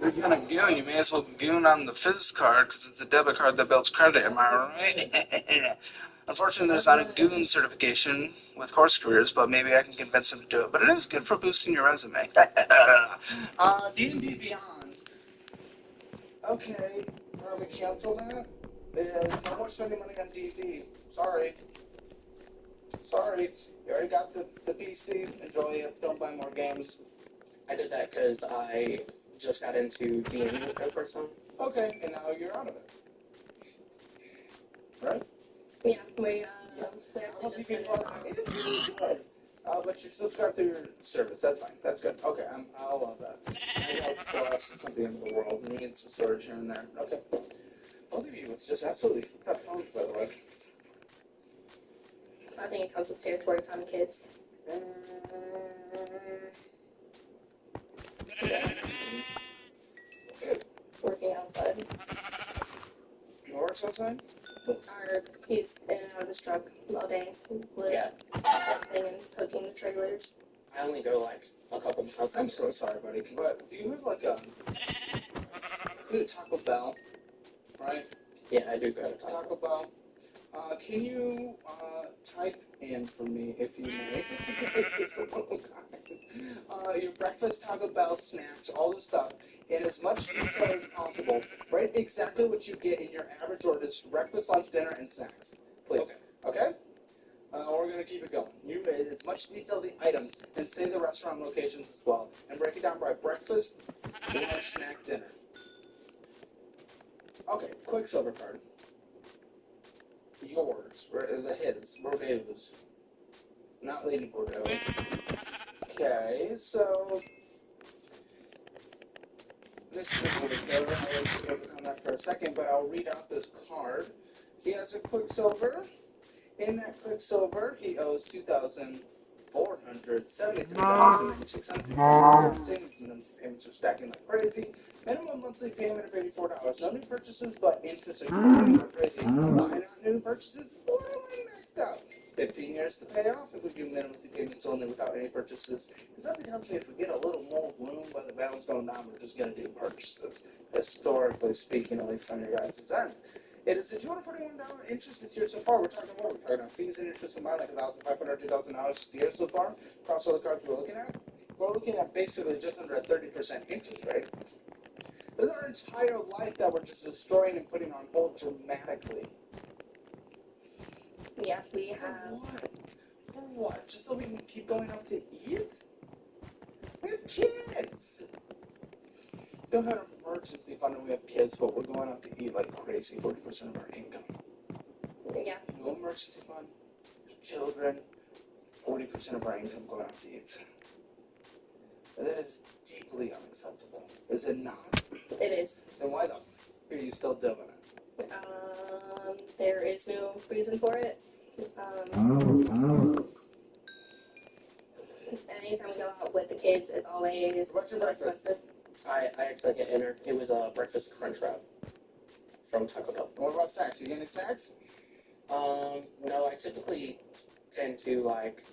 If you're gonna goon, you may as well goon on the Fizz card because it's a debit card that builds credit, am I right? Unfortunately, there's not a goon certification with Course Careers, but maybe I can convince him to do it. But it is good for boosting your resume. D&D Beyond. Okay, we cancel that? No more spending money on D&D. Sorry. You already got the PC. Enjoy it. Don't buy more games.
I did that because I just got into D&D for the first time.
Okay, and now you're out of it. Right?
Yeah, we
How
actually
much
just
you
did
can
it.
It is really good. But you're subscribed to your service. That's fine. That's good. Okay, I'll love that. For us, it's not the end of the world. We need some storage here and there. Okay. Both of you, it's just absolutely tough phones, by the way.
I think it comes with territory for the kids.
Good.
Working outside.
You works outside?
Or he's in and out of his truck all day,
Yeah.
testing and hooking the trailers.
I only go like a couple miles.
I'm so sorry, buddy. But do you have like a Taco Bell, right?
Yeah, I do go to
Taco Bell. Can you type in for me, if you may? Your breakfast, Taco Bell, snacks, all this stuff, in as much detail as possible. Write exactly what you get in your average order: breakfast, lunch, dinner, and snacks. Please. Okay? We're going to keep it going. You read as much detail the items and say the restaurant locations as well. And break it down by breakfast, lunch, snack, dinner. Okay, Quicksilver card. Yours. His. Bordeaux's. Not Lady Bordeaux. Okay, so... This is I'll focus on that for a second, but I'll read out this card. He has a Quicksilver. In that Quicksilver, he owes $2,473.96. Payments are stacking like crazy. Minimum monthly payment of $84. No new purchases, but interest accumulating like crazy. Why not new purchases? Borderline maxed out. 15 years to pay off if we do minimum payments only without any purchases. Because that tells me if we get a little more room by the balance going down, we're just going to do purchases. Historically speaking, at least on your guys' end. It is a $241 interest this year so far. We're talking about fees and interest combined like $1,500, $2,000 this year so far. Across all the cards we're looking at. We're looking at basically just under a 30% interest rate. This is our entire life that we're just destroying and putting on hold dramatically.
Yes, we have.
For what? Just so we can keep going out to eat? We have kids! We don't have an emergency fund when we have kids, but we're going out to eat like crazy, 40% of our income.
Yeah.
No emergency fund, children, 40% of our income going out to eat. That is deeply unacceptable. Is it not?
It is.
Then why the f are you still doing it?
There is no reason for it. Anytime we go out with the kids, it's always.
What's your breakfast?
I actually get dinner. It was a breakfast crunch wrap from Taco Bell.
What about snacks? You get any snacks?
No, I typically tend to like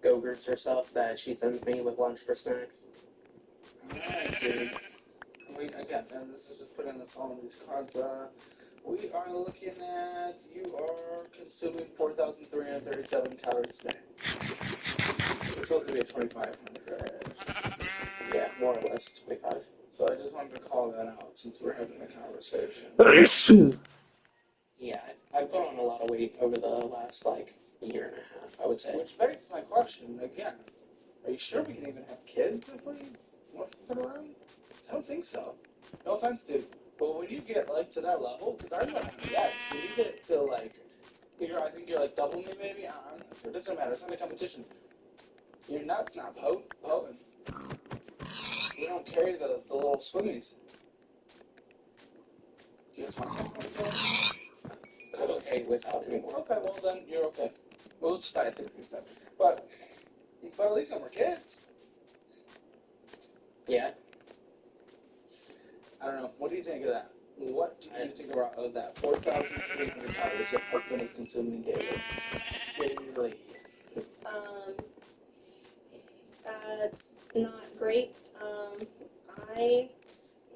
Go-Gurts or stuff that she sends me with lunch for snacks.
Alright, dude. Again, this is just putting this all in these cards. We are looking at, you are consuming 4,337 calories a day. It's supposed to be at 2,500.
Yeah, more or less 25.
So I just wanted to call that out since we're having a conversation.
Yeah, I put on a lot of weight over the last year and a half, I would say.
Which begs my question again. Are you sure we can even have kids if we want to put around? I don't think so. No offense, dude. But when you get to that level, because I'm not yet. When you get to I think you're double me maybe. It doesn't matter. It's not a competition. Your nuts not potent. We don't carry the little swimmies. Do you guys want to
I'm okay without anymore.
Okay, well then you're okay. We'll just die at 67. But at least when we're kids.
Yeah.
I don't know. What do you think of that? What do you think about that? 4,300 calories your husband is consuming daily. Daily.
That's not great. I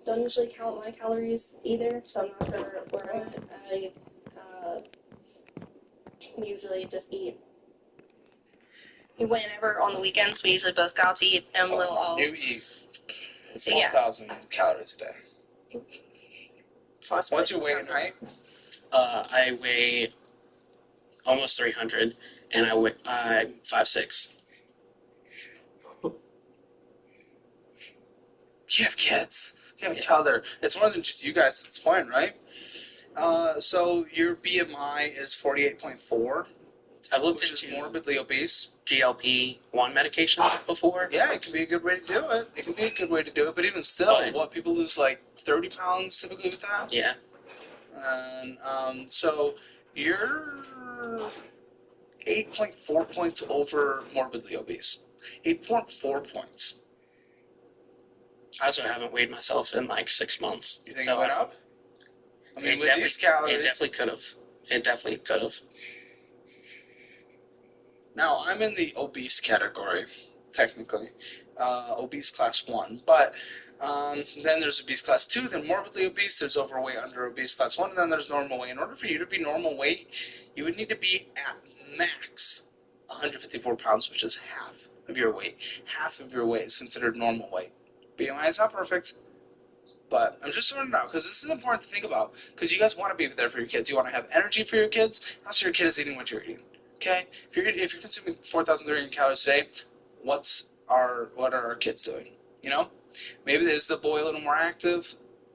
don't usually count my calories either, so I'm not sure where I'm at. I usually just eat. Whenever on the weekends, we usually both go out to eat, and we'll all.
You eat
So, yeah.
4,000 calories a day. What's your weight and height?
I weigh almost 300, and I'm 5'6".
You have kids. You have a child there. It's more than just you guys at this point, right? So your BMI is 48.4.
I've looked
Which is
into
morbidly obese.
GLP-1 medications before.
Yeah, it can be a good way to do it. It can be a good way to do it, but even still, people lose 30 pounds typically with that?
Yeah.
And so you're 8.4 points over morbidly obese. 8.4 points.
I also haven't weighed myself in 6 months.
You think it went up? I mean, with these
It
calories...
definitely could have. It definitely could have.
Now, I'm in the obese category, technically. Obese class 1. But then there's obese class 2, then morbidly obese, there's overweight under obese class 1, and then there's normal weight. In order for you to be normal weight, you would need to be at max 154 pounds, which is half of your weight. Half of your weight is considered normal weight. BMI is not perfect, but I'm just throwing it out because this is important to think about because you guys want to be there for your kids. You want to have energy for your kids, not so your kid is eating what you're eating. Okay, if you're consuming 4,300 calories a day, what are our kids doing? You know, maybe is the boy a little more active?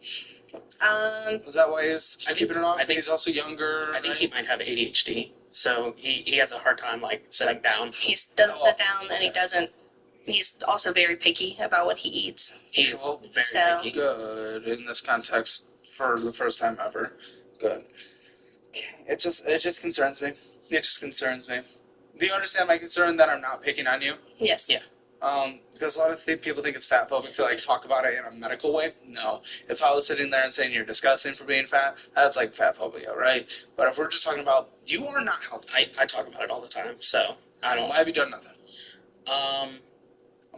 Is that why he's keeping it off? I think he's also younger.
I think he might have ADHD, so he has a hard time like sitting down.
He doesn't sit down, and he doesn't. He's also very picky about what he eats.
He's very picky.
Good in this context for the first time ever. Good. It just concerns me. It just concerns me. Do you understand my concern that I'm not picking on you?
Yes.
Yeah.
Because a lot of people think it's fat phobic to like talk about it in a medical way. No. If I was sitting there and saying you're disgusting for being fat, that's like fat phobia, right? But if we're just talking about you are not healthy.
I talk about it all the time, so I don't.
Why have you done nothing?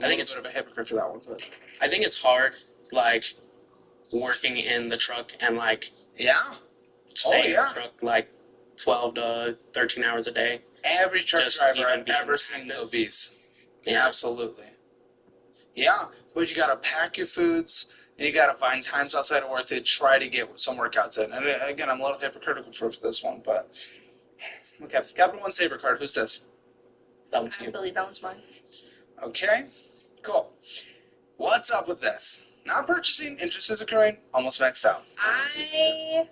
I think it's
a bit of a hypocrite for that one, but
I think it's hard, like working in the truck and like stay in the truck like 12 to 13 hours a day.
Every truck driver I've ever seen is obese. Yeah, absolutely. Yeah, but you gotta pack your foods, and you gotta find times outside of work to try to get some workouts in. And again, I'm a little hypocritical for this one, but okay. Capital One Saver card. Who's this?
That one's
I
you.
believe that one's mine.
Okay, cool. What's up with this? Not purchasing, interest is occurring, almost maxed out.
I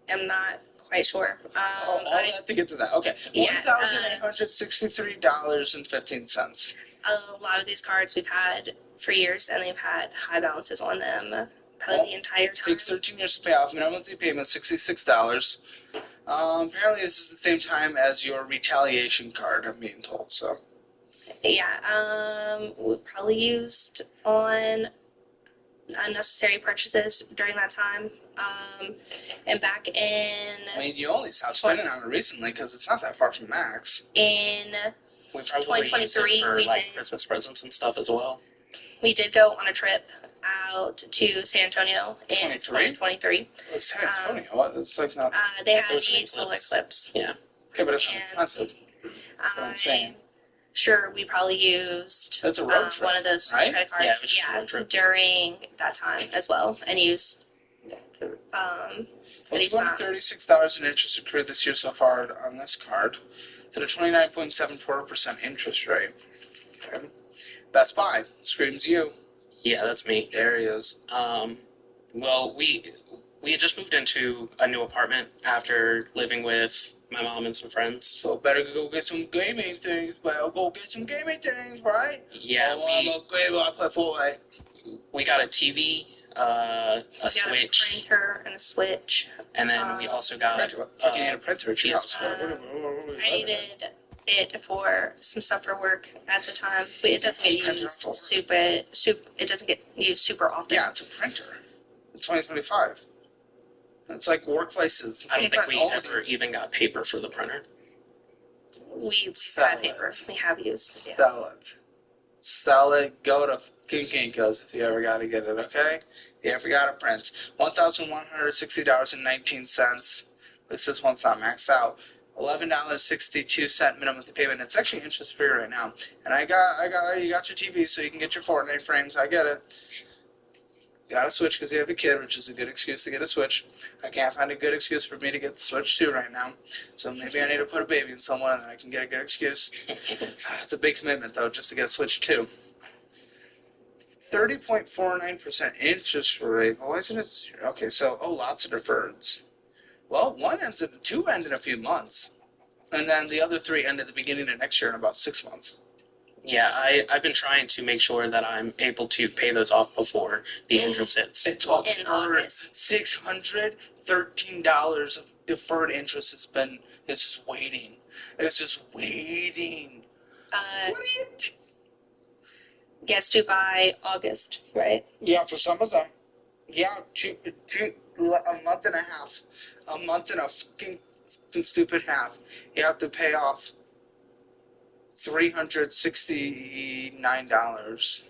am not quite sure.
All that to get to that. Okay,
Yeah,
$1,863.15.
A lot of these cards we've had for years, and they've had high balances on them probably the entire time.
Takes 13 years to pay off. Minimum monthly payment $66. Apparently, this is the same time as your retaliation card, I'm being told. So.
Yeah, we probably used on unnecessary purchases during that time. And back in...
I mean, you only stopped spending on it recently because it's not that far from max.
In
we probably
2023,
for,
we
like,
did
Christmas presents and stuff as well.
We did go on a trip out to San Antonio in 2023.
Oh, San Antonio? What? It's like not...
They had the solar eclipse.
Yeah.
Okay, but it's not expensive. That's what I'm saying.
Sure, we probably used
That's a road trip,
one of those
right?
credit cards, during that time as well, and used
$236 in interest accrued this year so far on this card, to the 29.74% interest rate. Okay. Best Buy screams you.
Yeah, that's me.
There he is.
Well, we had just moved into a new apartment after living with my mom and some friends.
So better go get some gaming things. Well, go get some gaming things, right?
Yeah,
I play Fortnite.
We got a TV, a Switch,
a printer, and a Switch,
and then we also got
a printer.
I needed it for some stuff for work at the time, but it doesn't get used It doesn't get used super often.
Yeah, it's a printer. In 2025. It's like workplaces.
I don't think we ever even got paper for the printer.
We've had paper. We have used.
Sell it. Sell it. Go to Kinko's if you ever got to get it, okay? If you ever got to print. $1,160.19. This one's not maxed out. $11.62 minimum payment. It's actually interest free right now. And you got your TV so you can get your Fortnite frames. I get it. Got a Switch because you have a kid, which is a good excuse to get a Switch. I can't find a good excuse for me to get the Switch too right now. So maybe I need to put a baby in someone and then I can get a good excuse. It's a big commitment though, just to get a Switch too. 30.49% interest rate. Why isn't it? Okay, so lots of deferreds. Well, two end in a few months, and then the other three end at the beginning of next year in about 6 months.
Yeah, I've been trying to make sure that I'm able to pay those off before the interest hits.
It's all in August. $613 of deferred interest is just waiting. It's just waiting. What are you?
Gets due by August, right?
Yeah, for some of them. Yeah, a month and a half. A month and a fucking stupid half. You have to pay off $369.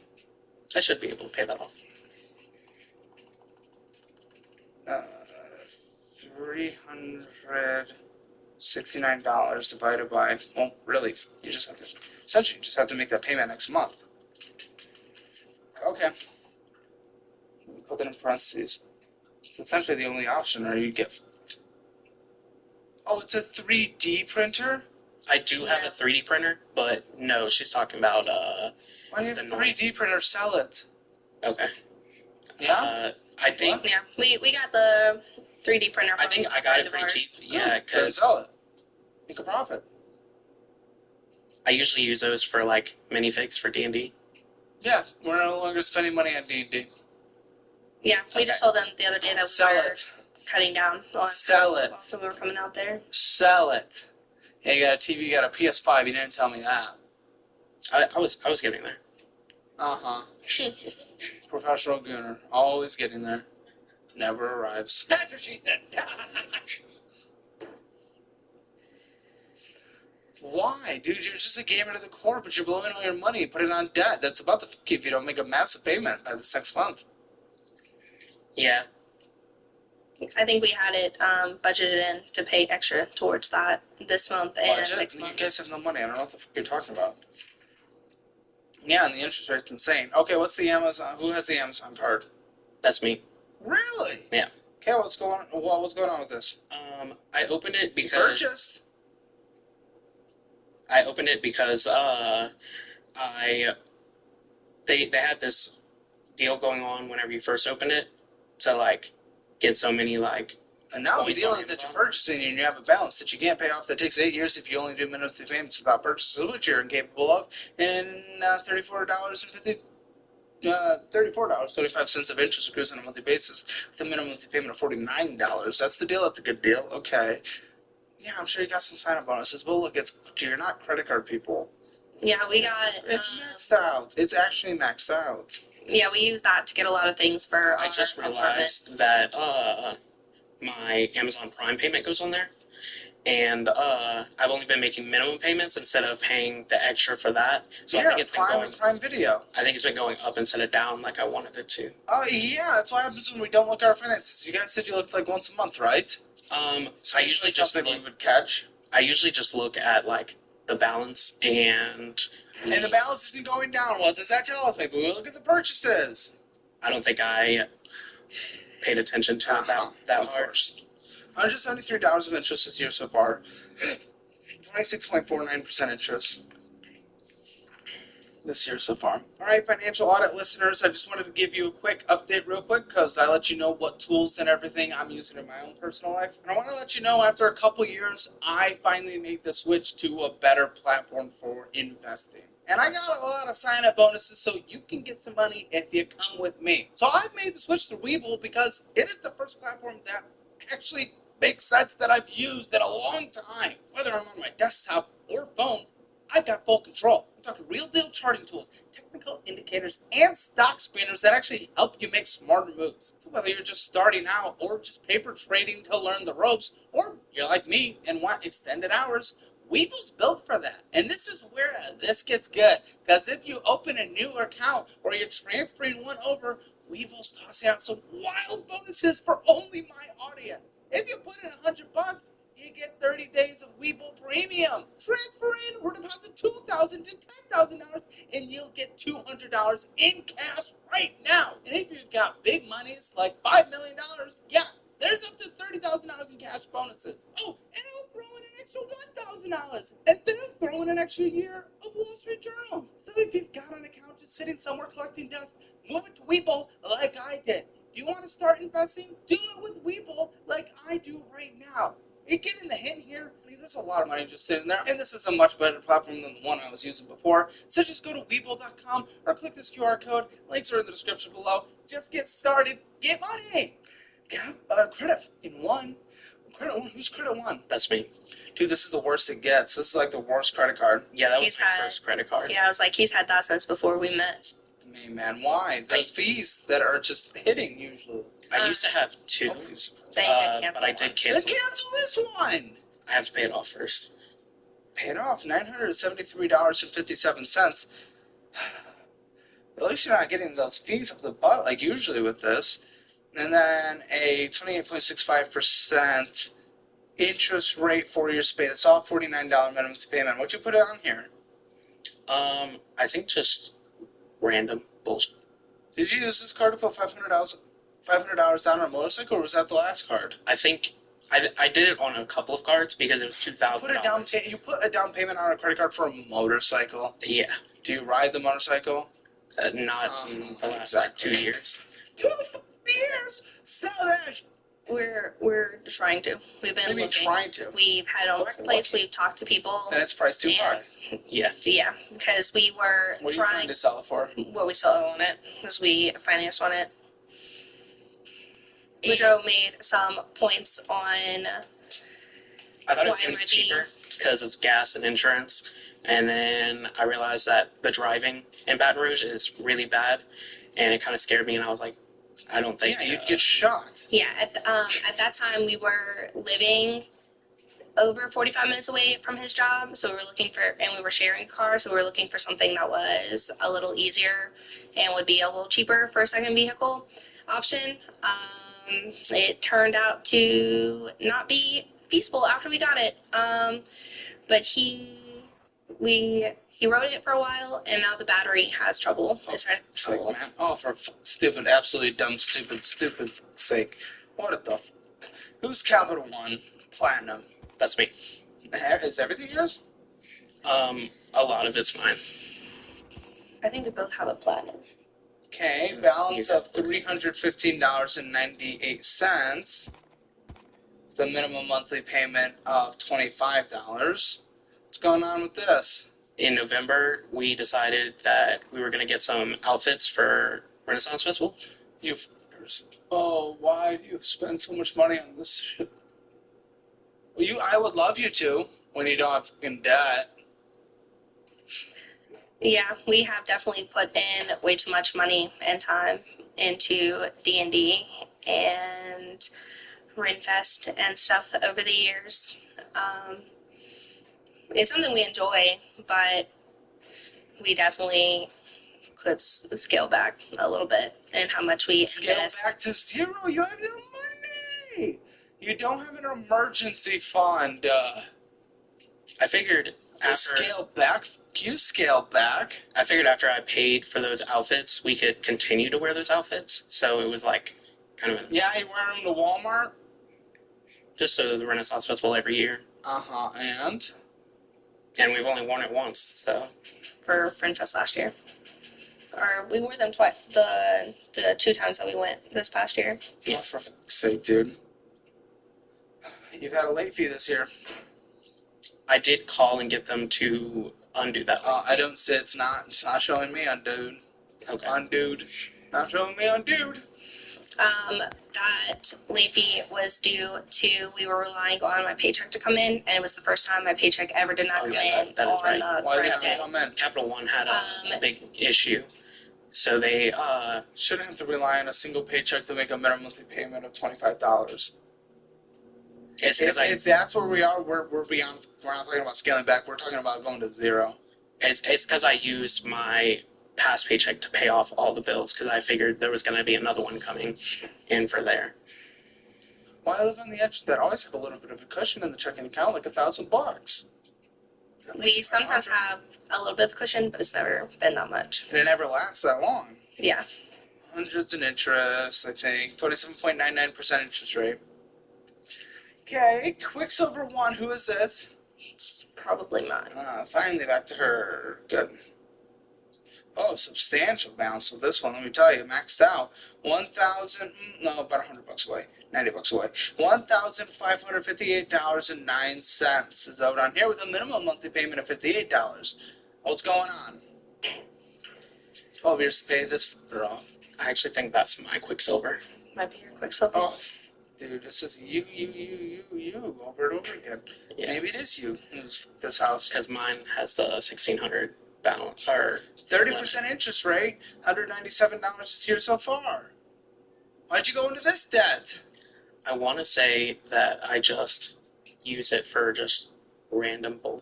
I should be able to pay that off.
$369 divided by, well, really, you just have to make that payment next month. Okay. Put that in parentheses. It's essentially the only option, or you get. Oh, it's a 3D printer?
I do have a 3D printer, but no, she's talking about
Why do you have
the
a
normal.
3D printer? Sell it.
Okay.
Yeah?
I think
Yeah, we got the 3D printer.
I think I got it pretty cheap. Yeah,
Then
because
sell it. Make a profit.
I usually use those for like minifigs for D&D.
Yeah, we're no longer spending money on D&D.
Yeah, we just told them the other day that we
Sell
were
it.
cutting down on
Sell it.
so we were coming out there.
Sell it. Yeah, you got a TV, you got a PS5. You didn't tell me that.
I was getting there.
Uh-huh. Professional gooner. Always getting there. Never arrives.
That's what she said.
Why? Dude, you're just a gamer to the core, but you're blowing all your money. You put it on debt. That's about to fuck you if you don't make a massive payment by this next month.
Yeah.
I think we had it budgeted in to pay extra towards that this month and
Budget?
next
You
month.
guys have no money. I don't know what the fuck you're talking about. Yeah, and the interest rate's insane. Okay, what's the Amazon? Who has the Amazon card?
That's me.
Really?
Yeah.
Okay, what's going on? Well, what's going on with this?
I opened it because
Purchased.
I opened it because they had this deal going on whenever you first open it to like get so many like.
And now the
points
deal
on
is that you're
Amazon.
purchasing and you have a balance that you can't pay off that takes 8 years if you only do monthly payments without purchases, which you're incapable of, and $34.50. $34.25 of interest accrues on a monthly basis with a minimum monthly payment of $49. That's the deal. That's a good deal. Okay. Yeah, I'm sure you got some sign-up bonuses, but look, you're not credit card people.
Yeah, we got.
It's maxed out. It's actually maxed out.
Yeah, we use that to get a lot of things for our
I just
apartment.
realized that my Amazon Prime payment goes on there, and I've only been making minimum payments instead of paying the extra for that. So I think it's been
Prime Video.
I think it's been going up instead of down like I wanted it to.
Oh, yeah, that's what happens when we don't look at our finances. You guys said you looked like once a month, right? So
I usually just
something
look,
we would catch.
I usually just look at like the balance and
The balance isn't going down. What does that tell us? Maybe we look at the purchases.
I don't think I paid attention to it that
Of
hard.
course. $173 of interest this year so far. 26.49% interest this year so far. All right, financial audit listeners, I just wanted to give you a quick update real quick because I let you know what tools and everything I'm using in my own personal life. And I want to let you know after a couple years, I finally made the switch to a better platform for investing. And I got a lot of sign-up bonuses, so you can get some money if you come with me. So I've made the switch to Webull because it is the first platform that actually makes sense that I've used in a long time. Whether I'm on my desktop or phone, I've got full control. I'm talking real deal charting tools, technical indicators, and stock screeners that actually help you make smarter moves. So whether you're just starting out or just paper trading to learn the ropes, or you're like me and want extended hours, Webull's built for that. And this is where this gets good. Because if you open a new account or you're transferring one over, Webull's tossing out some wild bonuses for only my audience. If you put in $100, you get 30 days of Webull Premium. Transfer in or deposit $2,000 to $10,000 and you'll get $200 in cash right now. And if you've got big monies like $5 million, yeah, there's up to $30,000 in cash bonuses. Oh, and I'll throw in an extra $1,000. And then I'll throw in an extra year of Wall Street Journal. So if you've got an account just sitting somewhere collecting dust, move it to Webull like I did. Do you want to start investing? Do it with Webull like I do right now. You're getting the hint here. I mean, there's a lot of money just sitting there, and this is a much better platform than the one I was using before. So just go to Webull.com or click this QR code. Links are in the description below. Just get started. Get money. Get credit in one. Credit one. Who's credit one?
That's me.
Dude, this is the worst it gets. This is like the worst credit card.
Yeah, that was
He's
my
had-
first credit card.
Yeah, I was like, he's had that since before we met.
Man, why? The fees that are just hitting usually.
I used to have two,
Then you did cancel
but I
one.
did
Let's
cancel.
cancel this one.
I have to pay it off first.
Pay it off. $973.57. At least you're not getting those fees up the butt like usually with this. And then a 28.65% interest rate, 4 years pay. That's all $49 minimum to payment. What'd you put it on here?
I think just random bullshit.
Did you use this card to put $500 down on a motorcycle, or was that the last card?
I think I did it on a couple of cards because it was $2,000.
You put a down payment on a credit card for a motorcycle.
Yeah,
Do you ride the motorcycle?
not in the last
exactly.
like 2 years.
2 years? Sell that.
We're trying to. We've been
Maybe
looking.
trying to.
We've had a marketplace. We've talked to people.
And it's priced too high.
Yeah.
Yeah, because we were
What are you trying to sell it for?
What we sell on it, because we financed on it. Woodrow made some points on.
I thought it was
Why
going
am
to
I
be cheaper because of gas and insurance. And then I realized that the driving in Baton Rouge is really bad. And it kind of scared me. And I was like, I don't think.
Yeah, you'd get shot.
Yeah, at that time we were living over 45 minutes away from his job. So we were looking for, and we were sharing a car. So we were looking for something that was a little easier and would be a little cheaper for a second vehicle option. It turned out to not be feasible after we got it. But he rode it for a while, and now the battery has trouble. It's had trouble.
Man. Oh, for stupid, absolutely dumb, stupid sake. What the Who's Capital One Platinum?
That's me.
Is everything yours?
A lot of it's mine.
I think we both have a platinum.
Okay, balance of $315.98. The minimum monthly payment of $25. What's going on with this?
In November, we decided that we were going to get some outfits for Renaissance Festival.
You f***ers. Oh, why do you spend so much money on this shit? Well, I would love you to when you don't have fucking debt.
Yeah, we have definitely put in way too much money and time into D&D and Rinfest and stuff over the years. It's something we enjoy, but we definitely could scale back a little bit in how much we invest.
Scale back to 0. You have no money. You don't have an emergency fund.
I figured after
Scale back. You scale back.
I figured after I paid for those outfits, we could continue to wear those outfits. So it was like kind of
Yeah, you wear them to Walmart.
just so the Renaissance Festival every year.
And
we've only worn it once, so.
For Friendfest last year. Or we wore them twice, the 2 times that we went this past year.
Yeah, for fuck's sake, dude. You've had a late fee this year.
I did call and get them to undo that.
I don't say it's not showing me undue.
Okay.
Undude. Not showing me undude.
That late fee was due to, we were relying on my paycheck to come in, and it was the first time my paycheck ever did not come in
that is
on
right.
the
Why did
correct
it
day.
come in?
Capital One had a big issue. So they
Shouldn't have to rely on a single paycheck to make a minimum monthly payment of $25. If that's where we are, we're beyond. We're not talking about scaling back. We're talking about going to 0.
It's because I used my past paycheck to pay off all the bills because I figured there was going to be another one coming in for there.
Why live on the edge of that? Always have a little bit of a cushion in the checking account, like $1,000.
We sometimes have a little bit of cushion, but it's never been that much.
And it never lasts that long.
Yeah.
Hundreds in interest, I think. 27.99% interest rate. Okay, Quicksilver 1, who is this?
It's probably mine.
Finally back to her. Good. Oh, substantial bounce with this one, let me tell you. Maxed out. About $100 away. $90 away. $1,558.09 is out on here with a minimum monthly payment of $58. What's going on? 12 years to pay this fucker off.
I actually think that's my Quicksilver.
Might be your Quicksilver.
Oh, dude, this is you, over and over again.
Yeah.
Maybe it is you who's this house.
Because mine has the 1,600 balance, or
30% interest rate, $197 this year so far. Why'd you go into this debt?
I want to say that I just use it for just random bull.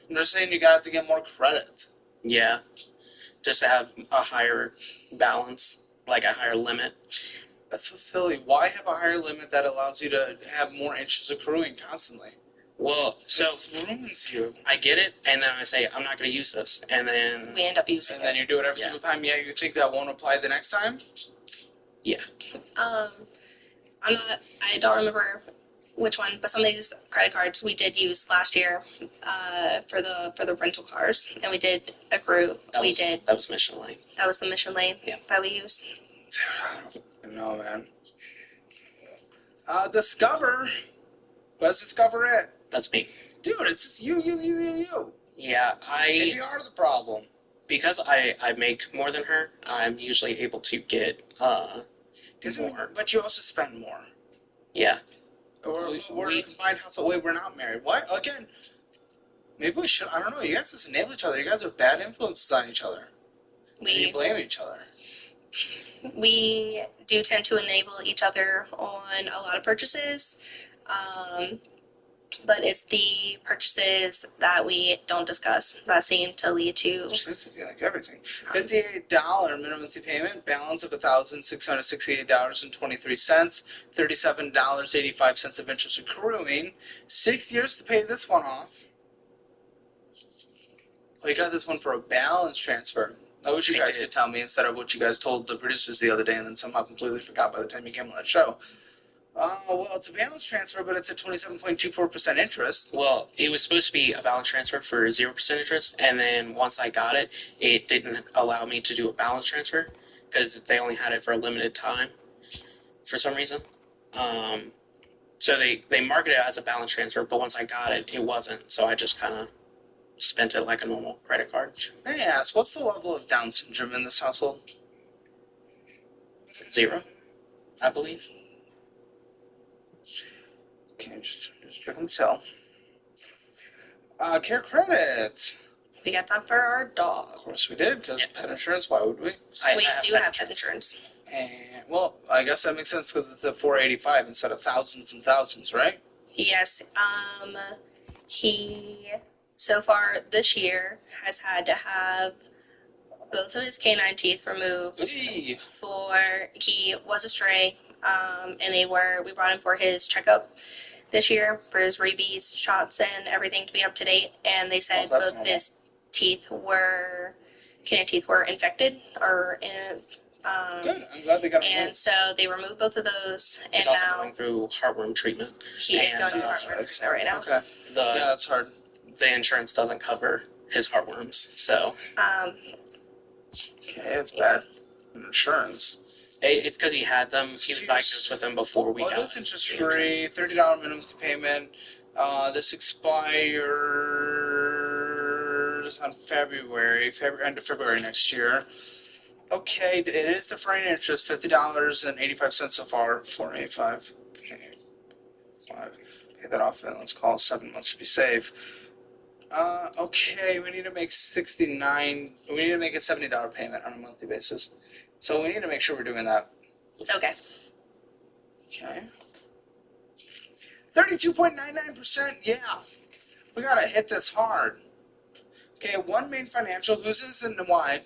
They're saying you got to get more credit.
Yeah, just to have a higher balance, like a higher limit.
That's so silly. Why have a higher limit that allows you to have more interest accruing constantly?
Well, so
This ruins you.
I get it, and then I say I'm not going to use this, and then
We end up using
And then you do it every single time. Yeah, you think that won't apply the next time?
yeah,
I don't remember which one, but some of these credit cards we did use last year for the rental cars, and we did accrue.
That was Mission Lane.
That was the Mission Lane that we used.
Dude, I don't fucking know, man. Discover. Let's discover it.
That's me.
Dude, it's just you.
Yeah,
And you are the problem.
Because I make more than her, I'm usually able to get more.
But you also spend more.
Yeah.
We're a combined household. Wait, we're not married. What? Again, maybe we should. I don't know. You guys just enable each other. You guys are bad influences on each other. You blame each other.
We do tend to enable each other on a lot of purchases. But it's the purchases that we don't discuss that seem to lead to
like everything. $58 minimum monthly payment, balance of $1,668.23, $37.85 of interest accruing, 6 years to pay this one off. We got this one for a balance transfer. I wish you guys could tell me instead of what you guys told the producers the other day and then somehow completely forgot by the time you came on that show. Well, it's a balance transfer, but it's at 27.24% interest.
Well, it was supposed to be a balance transfer for 0% interest, and then once I got it, it didn't allow me to do a balance transfer because they only had it for a limited time for some reason. So they marketed it as a balance transfer, but once I got it, it wasn't. So I just kind of spent it like a normal credit card.
May I ask, what's the level of Down syndrome in this household?
0, I believe.
Okay, just trying to tell. Care credit.
We got that for our dog.
Of course we did, because pet insurance, why would we?
We do have pet insurance.
And, well, I guess that makes sense because it's at $485 instead of thousands and thousands, right?
Yes. He, so far this year, has had to have both of his canine teeth removed. He was a stray, and we brought him for his checkup this year for his rabies shots and everything to be up to date, and they said both of his canine teeth were infected or in.
Good. I'm glad they got it.
And so they removed both of those, and
He's also
now
going through heartworm treatment.
He is going through heartworm treatment right now.
Okay. Yeah, that's hard.
The insurance doesn't cover his heartworms, so.
Okay, it's bad. Insurance.
It's because he had them. He was diagnosed with them before we got it.
Well, it is interest-free, $30 minimum payment. This expires on end of February next year. Okay, it is deferring interest, $50.85 so far, $485. Okay, pay that off, and let's call it 7 months to be safe. Okay, we need to make a $70 payment on a monthly basis. So we need to make sure we're doing that.
Okay.
Okay. 32.99%, yeah. We gotta hit this hard. Okay, One Main Financial, whose is and why?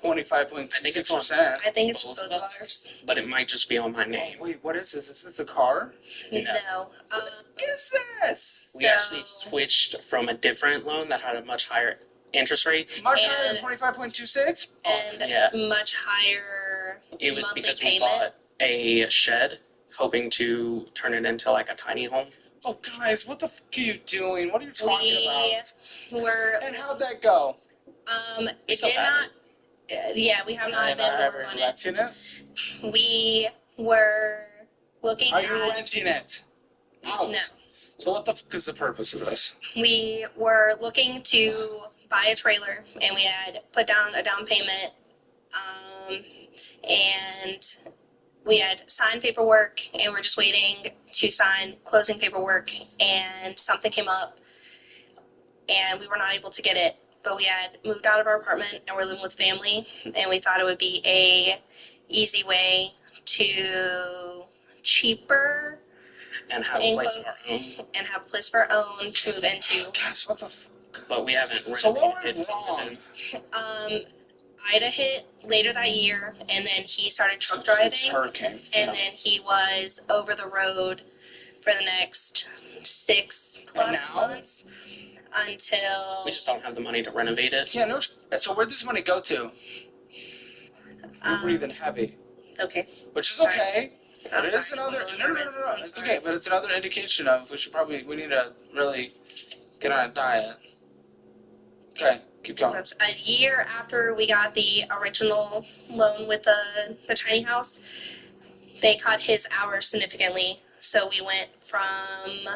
25.26%.
I think it's both of ours.
But it might just be on my name.
Oh, wait, what is this? Is it the car?
No.
What is this?
We actually switched from a different loan that had a much higher interest rate.
Much higher than 25.26?
And much higher
It was
monthly
because
payment.
we bought a shed, hoping to turn it into like a tiny home.
Oh, guys, what the fuck are you doing? What are you talking about? And how'd that go?
It did not. Yeah, we have not been over on it. We were looking
Are you renting it? Out.
No.
So what the fuck is the purpose of this?
We were looking to buy a trailer, and we had put down a down payment, and we had signed paperwork, and we're just waiting to sign closing paperwork, and something came up, and we were not able to get it. But we had moved out of our apartment, and we're living with family, and we thought it would be a easy way to cheaper
and have a place of our own.
And have a place of our own to move into.
Guys, what the fuck?
But we haven't renovated.
So what went wrong?
Ida hit later that year, and then he started truck driving.
Hurricane.
And then he was over the road for the next 6+ months until.
We just don't have the money to renovate it.
Yeah, no. So where'd this money go to? You're breathing heavy.
Okay.
Which is okay. But it is another. No. It's okay, but it's another indication of we need to really get on a diet. Okay, keep going.
That's a year after we got the original loan with the tiny house. They cut his hours significantly, so we went from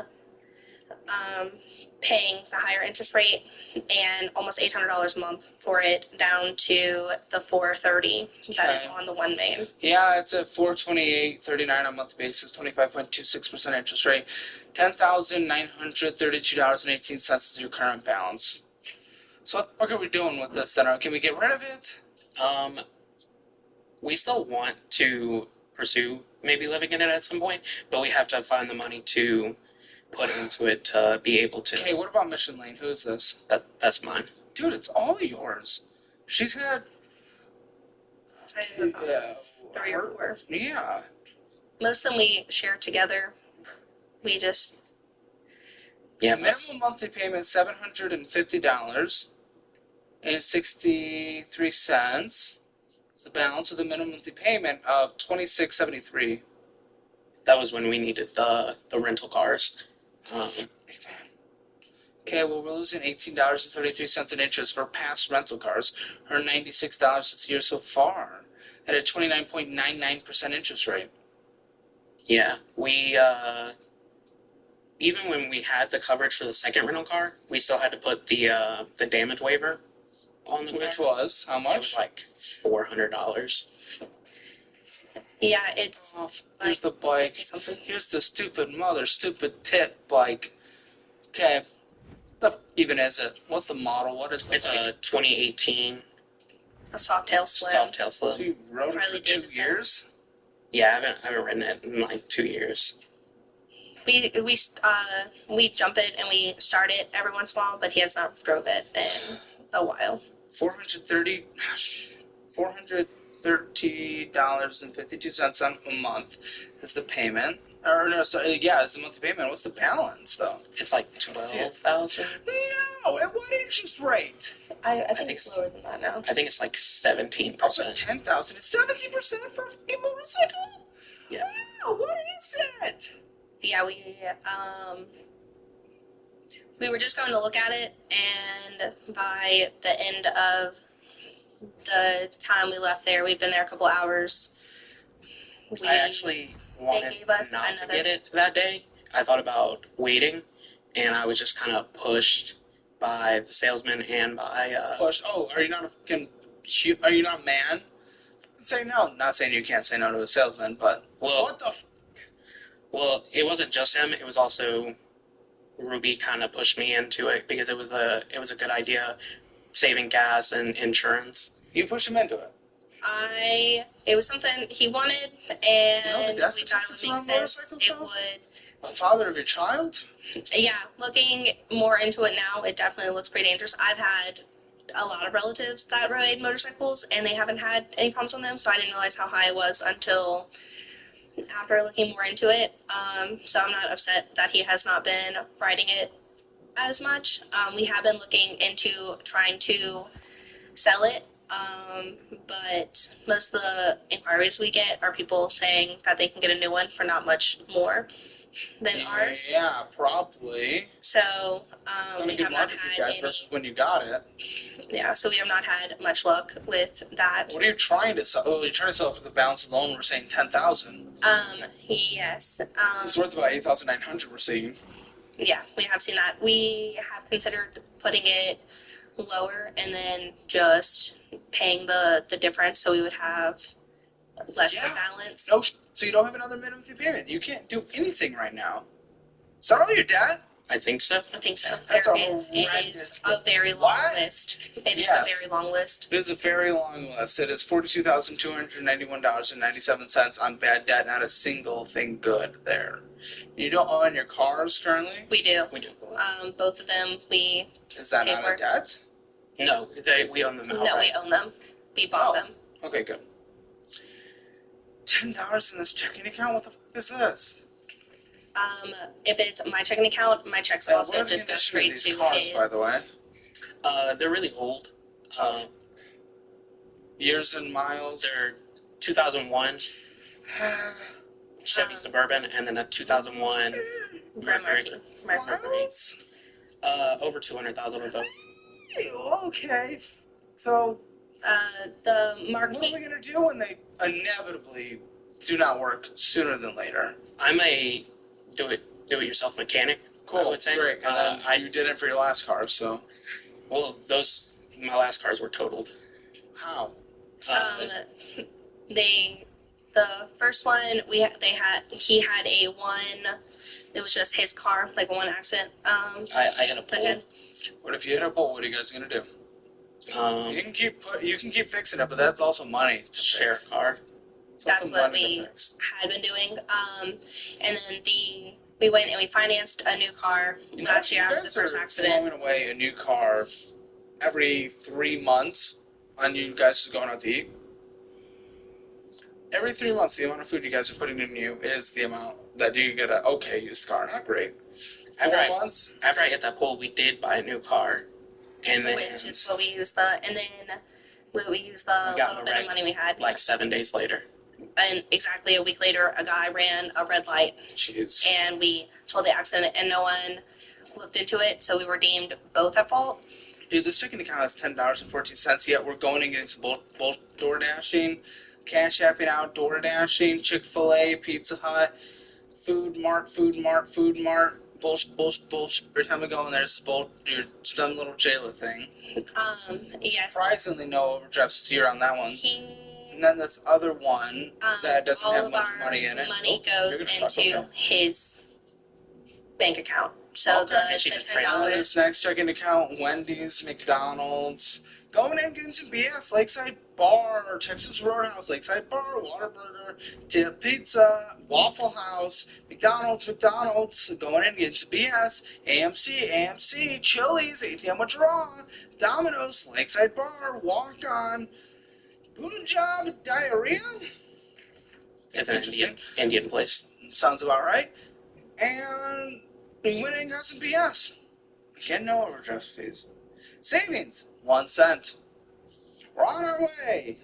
paying the higher interest rate and almost $800 a month for it down to the $430 that is on the one main.
Yeah, it's at $428.39 on a monthly basis, 25.26% interest rate, $10,932.18 is your current balance. So what the fuck are we doing with this then? Can we get rid of it?
We still want to pursue maybe living in it at some point, but we have to find the money to put into it to be able to.
Okay, what about Mission Lane? Who is this?
That's mine.
Dude, it's all yours. She's had...
I have about 3 or 4.
Yeah.
Most of them we share together. We just...
Yeah, minimum monthly payment $750.63. It's the balance of the minimum monthly payment of $26.73.
That was when we needed the rental cars.
Okay, well, we're losing $18.33 in interest for past rental cars, or $96 this year so far, at a 29.99% interest rate.
Yeah, we even when we had the coverage for the second rental car, we still had to put the damage waiver on the car.
Which was how much?
It was like $400.
Yeah, it's...
Here's the bike.
Something.
Here's the stupid tip bike. Okay. What the even is it? What's the model? What is the
It's a 2018
a Softail Slim.
Softail
So
Slim.
you rode it for 2 years?
Yeah, I haven't ridden it in like 2 years.
We jump it and we start it every once in a while, but he has not drove it in a while.
$430.52 on a month is the payment. Or no, sorry, yeah, it's the monthly payment. What's the balance though?
It's like 12,000.
No, at what interest rate?
I think it's lower than that now.
I think it's like 17%.
Also, 10,000. It's 70% for a motorcycle.
Yeah.
Wow, what is that?
Yeah, we were just going to look at it, and by the end of the time we left there, we've been there a couple hours.
I actually wanted
gave us
not to
another-
get it that day. I thought about waiting, and I was just kind of pushed by the salesman and by...
Push. Oh, are you not a fucking... Are you not a man? Say no. Not saying you can't say no to a salesman, but...
Well,
what the
Well, it wasn't just him. It was also Ruby kind of pushed me into it because it was a good idea, saving gas and insurance.
You pushed him into it.
It was something he wanted, and
Do you know the
we
death
thought it
statistics
would
around
make sense.
motorcycle
It
stuff?
would...
A father of your child?
Yeah, looking more into it now, it definitely looks pretty dangerous. I've had a lot of relatives that ride motorcycles, and they haven't had any problems on them, so I didn't realize how high it was until after looking more into it. So I'm not upset that he has not been riding it as much. We have been looking into trying to sell it, but most of the inquiries we get are people saying that they can get a new one for not much more than ours.
Yeah, probably.
So
It's
we
good
have not
market for
had
you guys
any.
versus when you got it.
Yeah, so we have not had much luck with that.
What are you trying to sell? Oh, you're trying to sell it for the balance of the loan. We're saying 10,000.
Yes.
It's worth about 8,900. We're seeing.
Yeah, we have seen that. We have considered putting it lower and then just paying the difference, so we would have less of a balance.
No, so you don't have another minimum payment. You can't do anything right now. Is that all your debt?
I think so.
I think so.
That's
It is a very long list. It is a very long list.
It is a very long list. It is $42,291.97 on bad debt. Not a single thing good there. You don't own your cars currently?
We do.
We do.
Both of them we
Is that
pay
not
for.
a debt?
No, we own them outright.
No, we own them. We bought them.
Okay, good. $10 in this checking account? What the fuck is this?
If it's my checking account, my checks also
What are the
just go
condition of
straight
these
to
cars,
his.
by the way?
They're really old.
Years and miles?
They're 2001. Chevy Suburban, and then a 2001
Grand Marquis.
Miles?
over 200,000 of both.
Okay. So,
The
what are we
Marquis.
going to do when they inevitably do not work sooner than later?
I'm a do-it-yourself mechanic.
Cool.
I would say.
Great. And then you did it for your last car, so
Well, my last cars were totaled.
how?
The first one he had a one. It was just his car, like one accident.
I had a
collision.
What if you hit a pole? What are you guys going to do?
pull.
You can keep fixing it, but that's also money to
Share
fix.
a car.
It's
That's
also
what
money to
we
fix.
had been doing. And then we went and we financed a new car last year after the first accident.
Throwing away a new car every 3 months on you guys going out to eat. Every 3 months, the amount of food you guys are putting in you is the amount that you get a okay used car. Not great. 4 months.
After I hit that pole, we did buy a new car, and then
Which is what we used the little bit of money we had.
like 7 days later.
And exactly a week later, a guy ran a red light,
Jeez.
and we told the accident, and no one looked into it, so we were deemed both at fault.
Dude, this checking account has $10.14. Yet we're going to get into both door dashing, cash apping out, door dashing, Chick-fil-A, Pizza Hut, Food Mart. Bullshit. Every time we go in there, it's your dumb little jailer thing.
Yes.
Surprisingly, no overdrafts here on that one.
He
And then this other one that doesn't
all
have
of
much
our
money in it.
money
Oh,
goes
you're gonna fuck
into
up.
his bank account. So
Okay.
And she
the
just
$10.
Snacks checking account, Wendy's, McDonald's. Going in, getting some BS, Lakeside Bar, Texas Roadhouse, Lakeside Bar, Whataburger, Tip Pizza, Waffle House, McDonald's, going in, getting some BS, AMC, Chili's, ATM Withdraw, Domino's, Lakeside Bar, Walk On, Boot Job, Diarrhea.
It's an Indian place.
Sounds about right. And we went and got some BS. Again, no overdraft fees. Savings, 1 cent. We're on our way.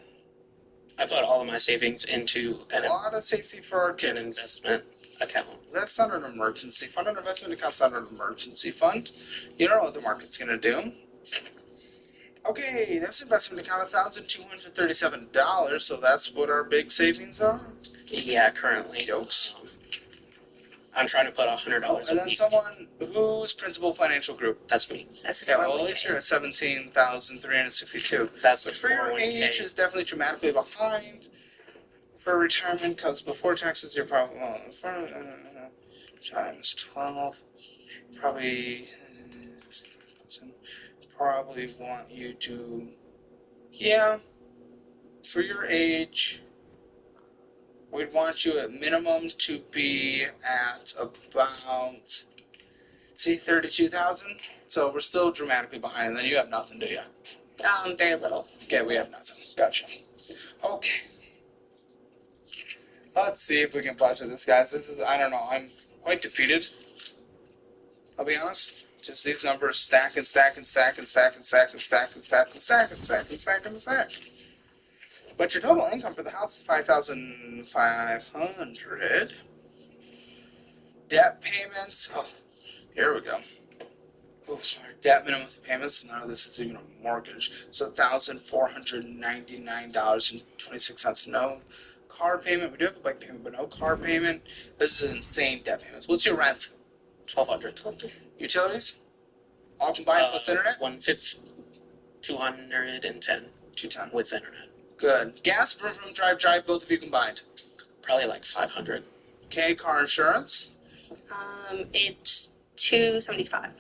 I put all of my savings into
A lot of safety for our
an
kids.
investment account.
That's not an emergency fund. An investment account's not an emergency fund. You don't know what the market's going to do. Okay, this investment account, $1,237, so that's what our big savings are.
Yeah, currently.
Yokes.
I'm trying to put $100
Oh,
a
and then
week.
someone whose principal financial group.
That's me.
That's
Okay, well, at least you're at 17,362.
That's the
For your age
401k.
is definitely dramatically behind for retirement because before taxes you're probably times 12 probably want you to for your age we'd want you at minimum to be at about 32,000. So we're still dramatically behind, and then you have nothing, do you?
very little.
Okay, we have nothing. Gotcha. Okay. Let's see if we can budget this, guys. I don't know. I'm quite defeated. I'll be honest. Just these numbers stack. But your total income for the house is $5,500. Debt payments. Oh, here we go. Oh, sorry. Debt minimum payments. None of this is even a mortgage. So $1,499.26. No car payment. We do have a bike payment, but no car payment. This is insane debt payments. What's your rent?
$1,200.
Utilities? All combined plus internet?
210
210.
with internet.
Good. Gas, vroom, drive, both of you combined.
Probably like 500.
Okay, car insurance.
It's $275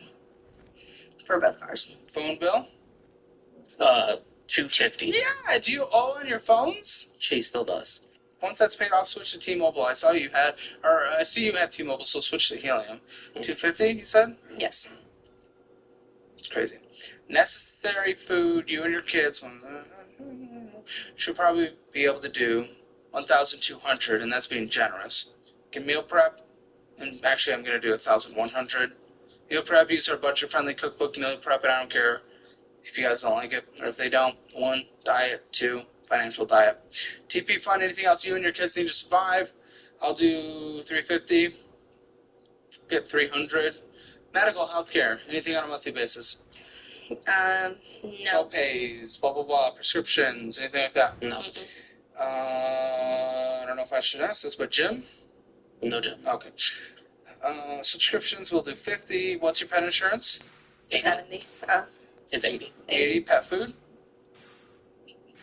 for both cars.
Phone bill.
$250.
Yeah, do you owe on your phones?
She still does.
Once that's paid off, switch to T-Mobile. I see you have T-Mobile, so switch to Helium. $250, you said?
Yes.
It's crazy. Necessary food, you and your kids should probably be able to do 1,200, and that's being generous. Get meal prep, and actually I'm going to do 1,100. Meal prep, use our budget-friendly cookbook meal prep, and I don't care if you guys don't like it, or if they don't. 1, diet. 2, financial diet. TP fund, anything else you and your kids need to survive. I'll do 350. Get 300. Medical, healthcare, anything on a monthly basis.
No.
Co-pays, blah, blah, blah, prescriptions, anything like that.
No.
I don't know if I should ask this, but gym?
No gym.
Okay. Subscriptions, we'll do 50. What's your pet insurance?
70.
It's 80.
80. Pet food?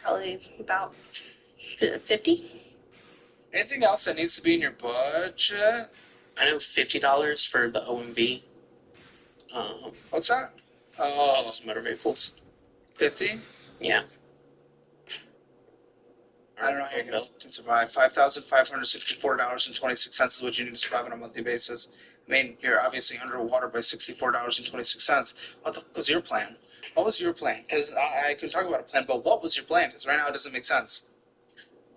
Probably about 50.
Anything else that needs to be in your budget?
I know $50 for the OMV.
What's that?
Office motor vehicles.
50?
Yeah.
I don't know how you can survive. $5,564.26 is what you need to survive on a monthly basis. I mean, you're obviously underwater by $64.26. What the fuck was your plan? What was your plan? Because I can talk about a plan, but what was your plan? Because right now it doesn't make sense.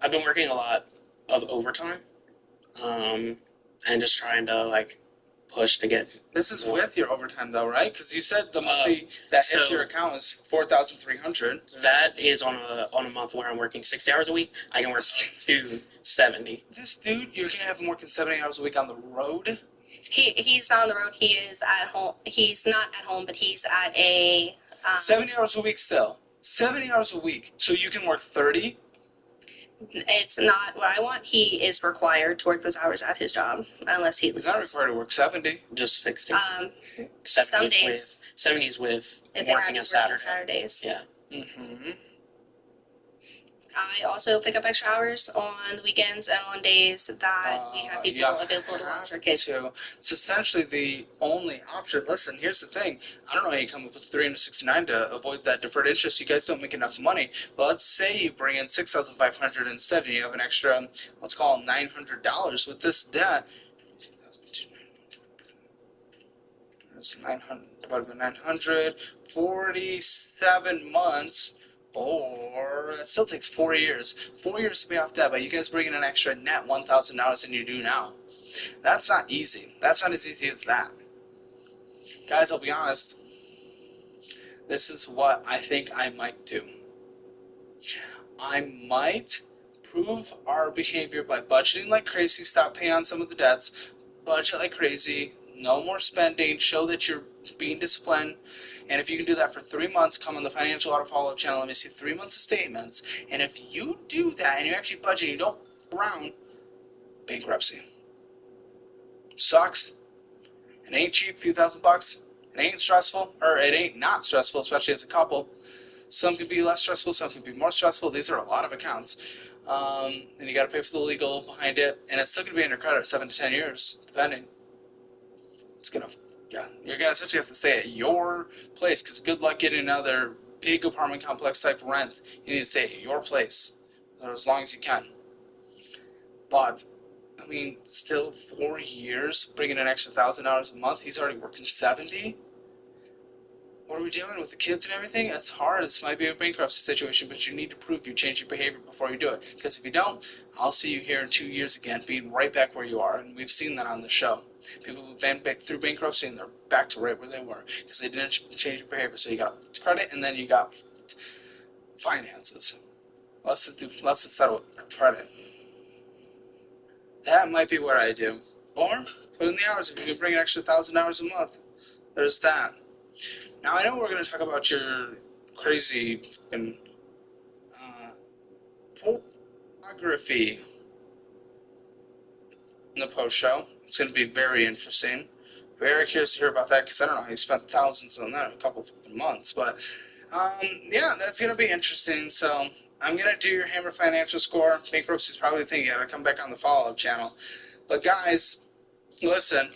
I've been working a lot of overtime, and just trying to like push to get.
This is with your overtime, though, right? Because you said the monthly that hits your account is $4,300.
That is on a month where I'm working 60 hours a week. I can work up to 70.
This dude, you're gonna have him working 70 hours a week on the road.
He's not on the road. He is at home. He's not at home, but he's at a.
70 hours a week still. 70 hours a week. So you can work 30.
It's not what I want. He is required to work those hours at his job unless he
He's not required to work 70.
Just 60. 70s
some days.
with 70s with
If they're
working
having
a Saturday.
Saturdays.
Yeah.
Mm-hmm.
I also pick up extra hours on the weekends and on days that we have people available to watch our kids.
So it's essentially the only option. Listen, here's the thing. I don't know how you come up with 369 to avoid that deferred interest. You guys don't make enough money. But let's say you bring in 6,500 instead, and you have an extra, let's call it $900 with this debt. That's 900 divided by 900, 47 months. Or it still takes 4 years. 4 years to pay off debt, but you guys bring in an extra net $1,000 than you do now. That's not easy. That's not as easy as that. Guys, I'll be honest. This is what I think I might do. I might prove our behavior by budgeting like crazy, stop paying on some of the debts, budget like crazy, no more spending, show that you're being disciplined. And if you can do that for 3 months, come on the Financial Audit Follow-Up channel. Let me see 3 months of statements. And if you do that and you actually budget, you don't round, bankruptcy. Sucks. It ain't cheap, a few $1,000. It ain't stressful, or it ain't not stressful, especially as a couple. Some can be less stressful, some can be more stressful. These are a lot of accounts. And you got to pay for the legal behind it. And it's still going to be under credit 7 to 10 years, depending. It's going to... Yeah, you're going to essentially have to stay at your place because good luck getting another big apartment complex type rent. You need to stay at your place for as long as you can. But, I mean, still 4 years, bringing an extra $1,000 a month. He's already working 70. What are we doing with the kids and everything? It's hard. This might be a bankruptcy situation, but you need to prove you change your behavior before you do it. Because if you don't, I'll see you here in 2 years again, being right back where you are. And we've seen that on the show. People who've been back through bankruptcy and they're back to right where they were because they didn't change your behavior. So you got credit and then you got finances. Let's just settle with credit. That might be what I do. Or put in the hours if you can bring an extra 1,000 hours a month. There's that. Now, I know we're going to talk about your crazy fucking, pornography in the post show. It's going to be very interesting. Very curious to hear about that because I don't know how you spent thousands on that in a couple of months. But, yeah, that's going to be interesting. So, I'm going to do your Hammer financial score. Bankruptcy is probably the thing. You got to come back on the follow-up channel. But, guys, listen.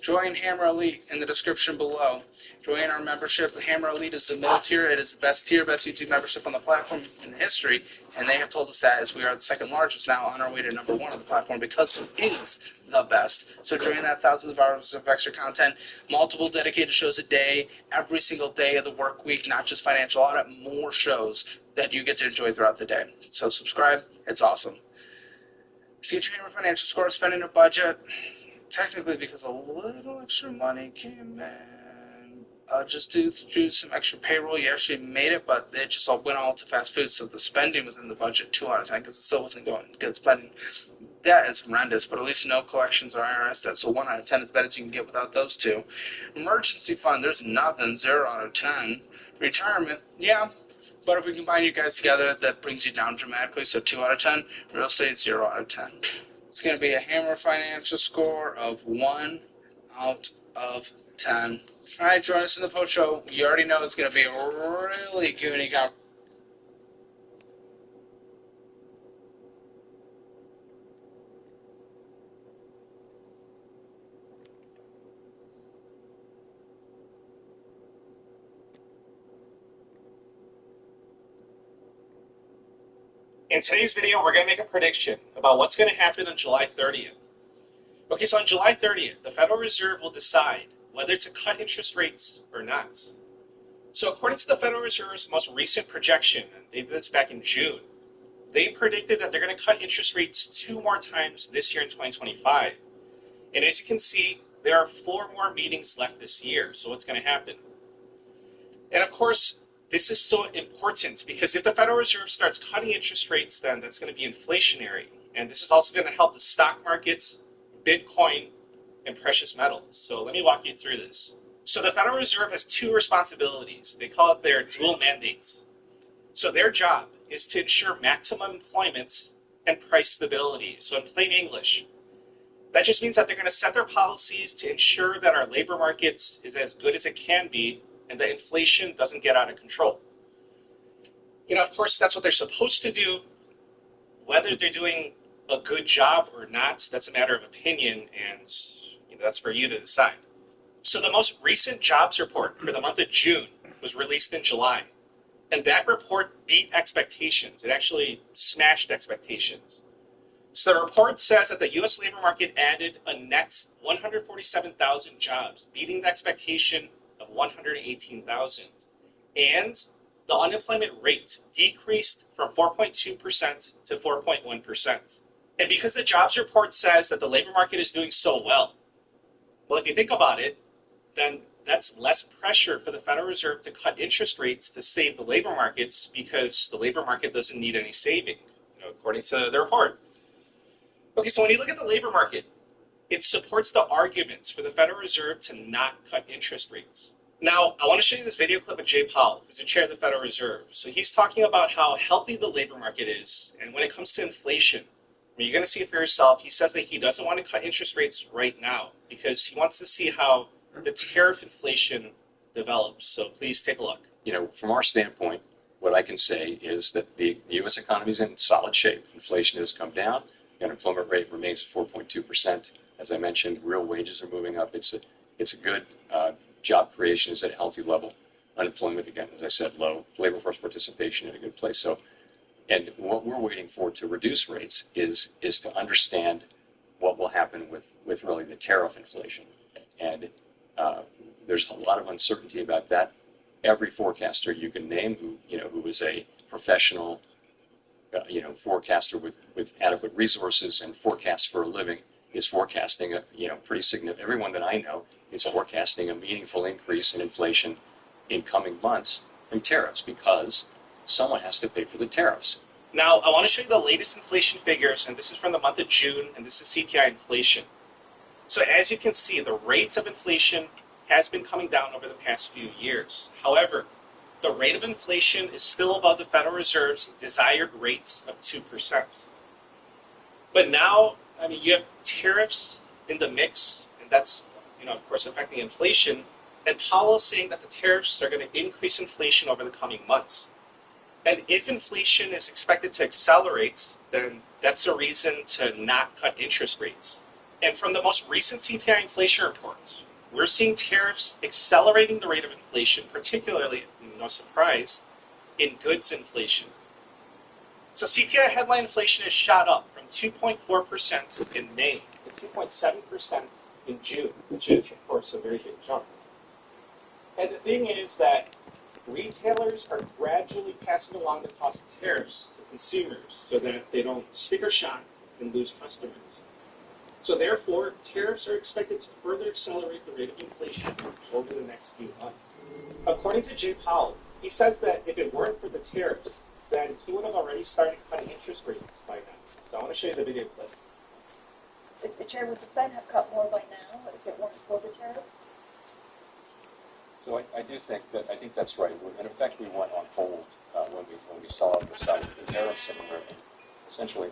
Join Hammer Elite in the description below. Join our membership. Hammer Elite is the middle tier. It is the best tier, best YouTube membership on the platform in history. And they have told us that as we are the second largest now on our way to number 1 on the platform because it is the best. So join that thousands of hours of extra content, multiple dedicated shows a day, every single day of the work week, not just financial audit, more shows that you get to enjoy throughout the day. So subscribe. It's awesome. So get your Hammer financial score, spending a budget. Technically, because a little extra money came in, just do some extra payroll. You actually made it, but it just all went all to fast food. So the spending within the budget, 2 out of 10, because it still wasn't going good spending. That is horrendous, but at least no collections or IRS debt. So 1 out of 10 is better as you can get without those two. Emergency fund, there's nothing. 0 out of 10. Retirement, yeah. But if we combine you guys together, that brings you down dramatically. So 2 out of 10. Real estate, 0 out of 10. It's going to be a Hammer financial score of 1 out of 10. All right, join us in the post show. You already know it's going to be a really goony conversation.
In today's video, we're going to make a prediction about what's going to happen on July 30th. Okay, so on July 30th, the Federal Reserve will decide whether to cut interest rates or not. So according to the Federal Reserve's most recent projection, and they did this back in June, they predicted that they're going to cut interest rates 2 more times this year in 2025. And as you can see, there are 4 more meetings left this year. So what's going to happen? And of course, this is so important because if the Federal Reserve starts cutting interest rates, then that's going to be inflationary. And this is also going to help the stock markets, Bitcoin, and precious metals. So let me walk you through this. So the Federal Reserve has 2 responsibilities. They call it their dual mandates. So their job is to ensure maximum employment and price stability. So in plain English, that just means that they're going to set their policies to ensure that our labor market is as good as it can be and that inflation doesn't get out of control. Of course, that's what they're supposed to do. Whether they're doing a good job or not, that's a matter of opinion, and that's for you to decide. So the most recent jobs report for the month of June was released in July, and that report beat expectations. It actually smashed expectations. So the report says that the U.S. labor market added a net 147,000 jobs, beating the expectation of 118,000. And the unemployment rate decreased from 4.2% to 4.1%. And because the jobs report says that the labor market is doing so well, if you think about it, then that's less pressure for the Federal Reserve to cut interest rates to save the labor markets because the labor market doesn't need any saving, according to the report. Okay, so when you look at the labor market, it supports the arguments for the Federal Reserve to not cut interest rates. Now, I want to show you this video clip of Jay Powell, who's the chair of the Federal Reserve. So he's talking about how healthy the labor market is, and when it comes to inflation, you're going to see it for yourself. He says that he doesn't want to cut interest rates right now because he wants to see how the tariff inflation develops. So please take a look.
From our standpoint, what I can say is that the U.S. economy is in solid shape. Inflation has come down. The unemployment rate remains at 4.2%. As I mentioned, real wages are moving up. It's a good job creation is at a healthy level. Unemployment, again, as I said, low. Labor force participation in a good place. So, and what we're waiting for to reduce rates is to understand what will happen with really the tariff inflation. And there's a lot of uncertainty about that. Every forecaster you can name who is a professional forecaster with adequate resources and forecasts for a living is forecasting a pretty significant. Everyone that I know is forecasting a meaningful increase in inflation in coming months from tariffs because someone has to pay for the tariffs.
Now, I want to show you the latest inflation figures, and this is from the month of June, and this is CPI inflation. So as you can see, the rates of inflation has been coming down over the past few years. However, the rate of inflation is still above the Federal Reserve's desired rates of 2%. But now, you have tariffs in the mix, and that's, of course, affecting inflation. And Powell is saying that the tariffs are going to increase inflation over the coming months. And if inflation is expected to accelerate, then that's a reason to not cut interest rates. And from the most recent CPI inflation reports, we're seeing tariffs accelerating the rate of inflation, particularly, no surprise, in goods inflation. So CPI headline inflation has shot up from 2.4% in May to 2.7% in June, which is, of course, a very big jump. And the thing is that retailers are gradually passing along the cost of tariffs to consumers so that they don't sticker shock and lose customers. So therefore, tariffs are expected to further accelerate the rate of inflation over the next few months. According to Jay Powell, he says that if it weren't for the tariffs, then he would have already started cutting interest rates by now. So I want to show you the video clip.
the chair, would the Fed have cut more by now if it weren't for the tariffs?
So I do think that, I think that's right. In effect, we went on hold when we saw the size of the tariffs, and essentially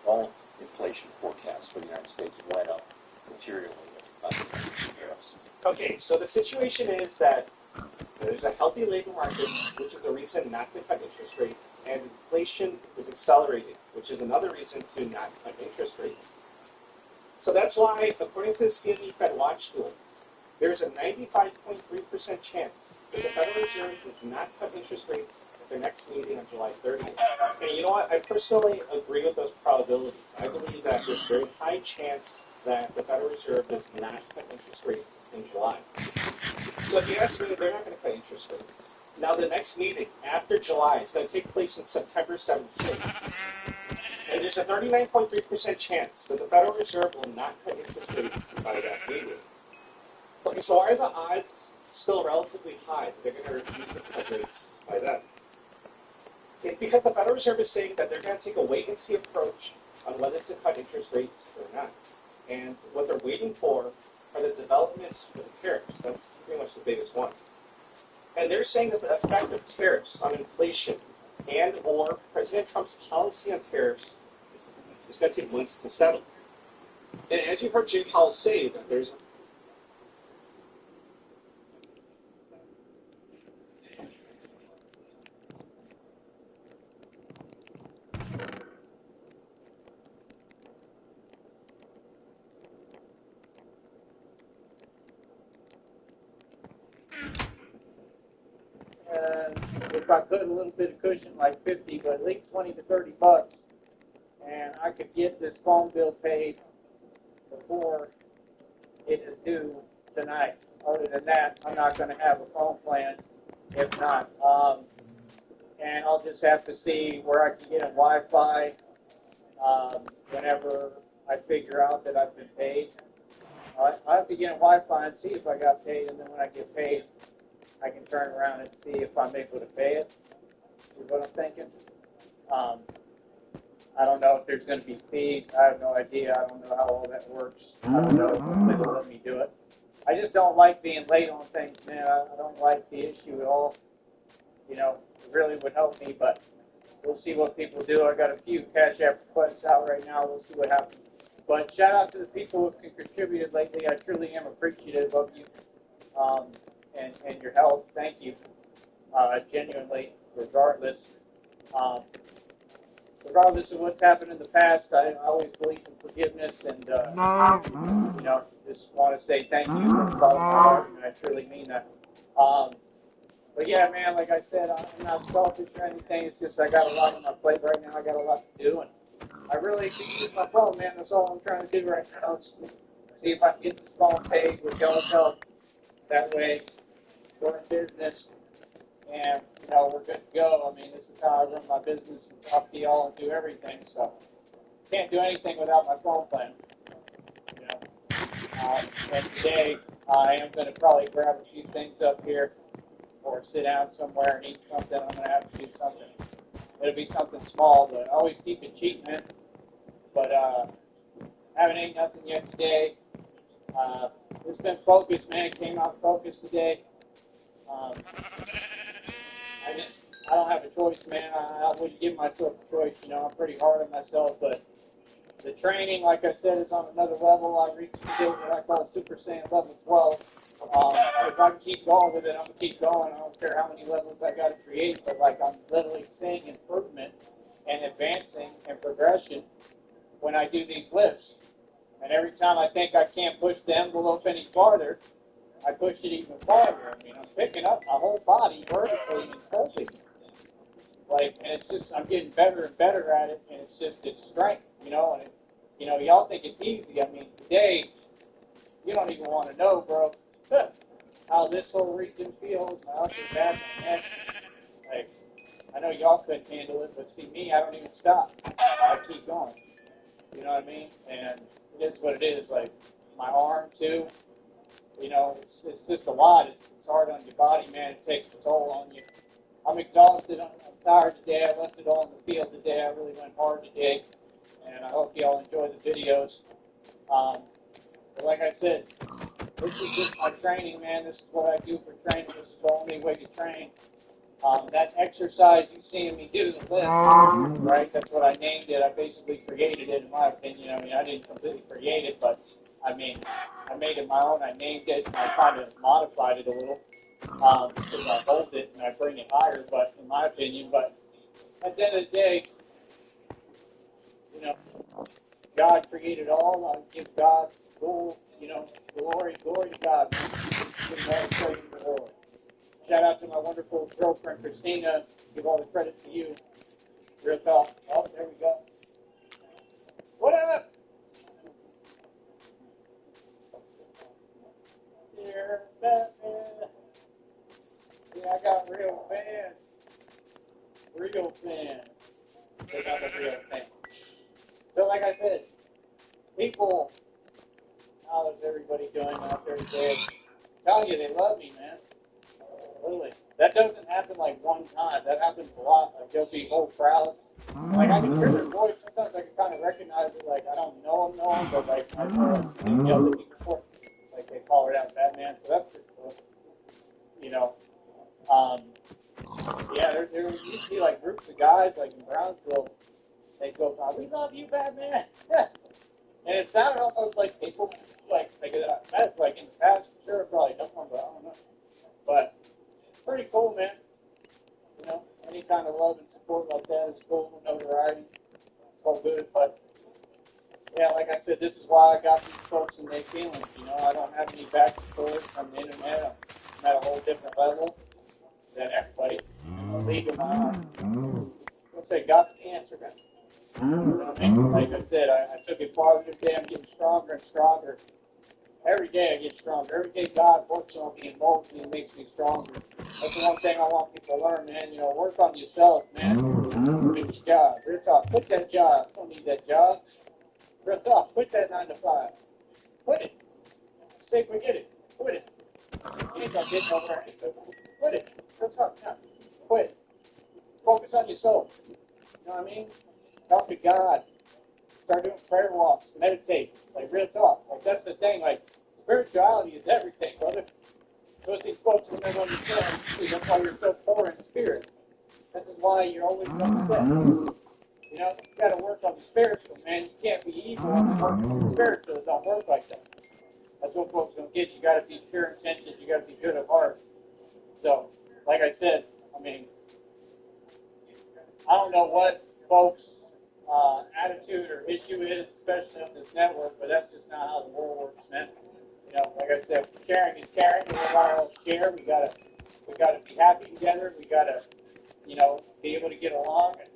all inflation forecasts for the United States went up materially as a consequence of the tariffs.
Okay, so the situation is that there's a healthy labor market, which is a reason not to cut interest rates, and inflation is accelerating, which is another reason to not cut interest rates. So that's why, according to the CME Fed Watch tool, there's a 95.3% chance that the Federal Reserve does not cut interest rates at their next meeting on July 30th. And you know what? I personally agree with those probabilities. I believe that there's a very high chance that the Federal Reserve does not cut interest rates in July. So if you ask me, they're not going to cut interest rates. Now, the next meeting after July is going to take place on September 17th. And there's a 39.3% chance that the Federal Reserve will not cut interest rates by that meeting. Okay, so are the odds still relatively high that they're going to refuse to cut rates by then? It's because the Federal Reserve is saying that they're going to take a wait-and-see approach on whether to cut interest rates or not. And what they're waiting for are the developments with the tariffs. That's pretty much the biggest one. And they're saying that the effect of tariffs on inflation and or President Trump's policy on tariffs is going to take months to settle. And as you heard Jay Powell say, that there's
if I put a little bit of cushion, like 50, but at least 20 to 30 bucks, and I could get this phone bill paid before it is due tonight. Other than that, I'm not going to have a phone plan. If not, and I'll just have to see where I can get a Wi-Fi whenever I figure out that I've been paid. I have to get a Wi-Fi and see if I got paid, and then when I get paid, I can turn around and see if I'm able to pay it, is what I'm thinking. I don't know if there's going to be fees. I have no idea. I don't know how all that works. I don't know if they'll let me do it. I just don't like being late on things, man. I don't like the issue at all. You know, it really would help me, but we'll see what people do. I got a few Cash App requests out right now. We'll see what happens. But shout out to the people who have contributed lately. I truly am appreciative of you and your help. Thank you, genuinely, regardless. Regardless of what's happened in the past, I always believe in forgiveness, and you know, just want to say thank you from the bottom of my heart, and I truly mean that. But yeah, man, like I said, I'm not selfish or anything. It's just I got a lot on my plate right now. I got a lot to do, and I really could use my phone, man. That's all I'm trying to do right now. Is see if I can get this phone paid with y'all's help. That way, we're in business. And, you know, we're good to go. I mean, this is how I run my business and talk to y'all and do everything. So, can't do anything without my phone plan. You know. And today, I am going to probably grab a few things up here or sit down somewhere and eat something. I'm going to have to do something. It'll be something small, but I always keep it cheap, man. But haven't ate nothing yet today. It's been focused, man. Came out focused today. I don't have a choice, man. I wouldn't give myself a choice. You know, I'm pretty hard on myself, but the training, like I said, is on another level. I reached what I call Super Saiyan level 12. If I can keep going with it, I'm going to keep going. I don't care how many levels I got to create, but like I'm literally seeing improvement and advancing and progression when I do these lifts. And every time I think I can't push the envelope any farther, I push it even farther. I mean, I'm picking up my whole body vertically and holding it. Like, and it's just, I'm getting better and better at it, and it's just, it's strength, you know, and, you know, y'all think it's easy. I mean, today, you don't even want to know, bro, how this whole region feels, my upper back, my neck. Like, I know y'all couldn't handle it, but see me, I don't even stop. I keep going. You know what I mean? And it is what it is. Like, my arm, too, you know, it's just a lot. It's hard on your body, man. It takes a toll on you. I'm exhausted. I'm tired today. I left it all in the field today. I really went hard today. And I hope you all enjoy the videos. But like I said, this is just my training, man. This is what I do for training. This is the only way to train. That exercise you seeing me do, the lift, right? That's what I named it. I basically created it, in my opinion. I mean, I didn't completely create it, but I mean, I made it my own. I named it, and I kind of modified it a little because I hold it and I bring it higher. But in my opinion, but at the end of the day, you know, God created all. I give God glory, glory to God. Give him all the praise in the world. Shout out to my wonderful girlfriend, Christina. Give all the credit to you. Real talk. Oh, there we go. What up? Here, Batman. Yeah, I got real fans. Real fans. But not a real fan. So, like I said, people, how is everybody doing out there today? Telling you they love me, man. Literally. That doesn't happen like one time. That happens a lot. Like, there'll be whole crowds. Like, I can hear their voice. Sometimes I can kind of recognize it. Like, I don't know them, but, like, I know they've yelled at me before. Like, they call it out Batman. So that's pretty cool. You know. Yeah, there used to be, like, groups of guys, like, in Brownsville. They go, we love you, Batman. And it sounded almost like people, like that's like in the past, sure, probably don't know, but I don't know. But it's pretty cool, man. You know, any kind of love and support like that is cool. Notoriety, it's all good. But yeah, like I said, this is why I got these folks and their feelings. You know, I don't have any back and forth on the internet. I'm at a whole different level than everybody. A league of my own. Let's say, got the answer, man. You know what I mean? Like I said, I took it positive day. I'm getting stronger and stronger. Every day I get stronger. Every day God works on me and molds me and makes me stronger. That's the one thing I want people to learn, man. You know, work on yourself, man. Quit your job. Real talk. Quit that job. Don't need that job. Real talk. Quit that 9 to 5. Quit it. Say forget it. Quit it. You ain't gonna get nowhere. Quit it. Real talk. No. Quit. Focus on your soul. You know what I mean? Talk to God. Start doing prayer walks, meditate, like real talk. Like that's the thing, like spirituality is everything, brother. So what these folks will never understand, that's why you're so poor in spirit. This is why you're always upset. You know, you gotta work on the spiritual, man. You can't be evil and work on the spiritual. It don't work like that. That's what folks don't get. You gotta be pure intentions, you gotta be good at heart. So, like I said, I mean, I don't know what folks attitude or issue is, especially on this network, but that's just not how the world works, man. You know, like I said, sharing is caring. We gotta all share. We gotta be happy together. We gotta, you know, be able to get along. And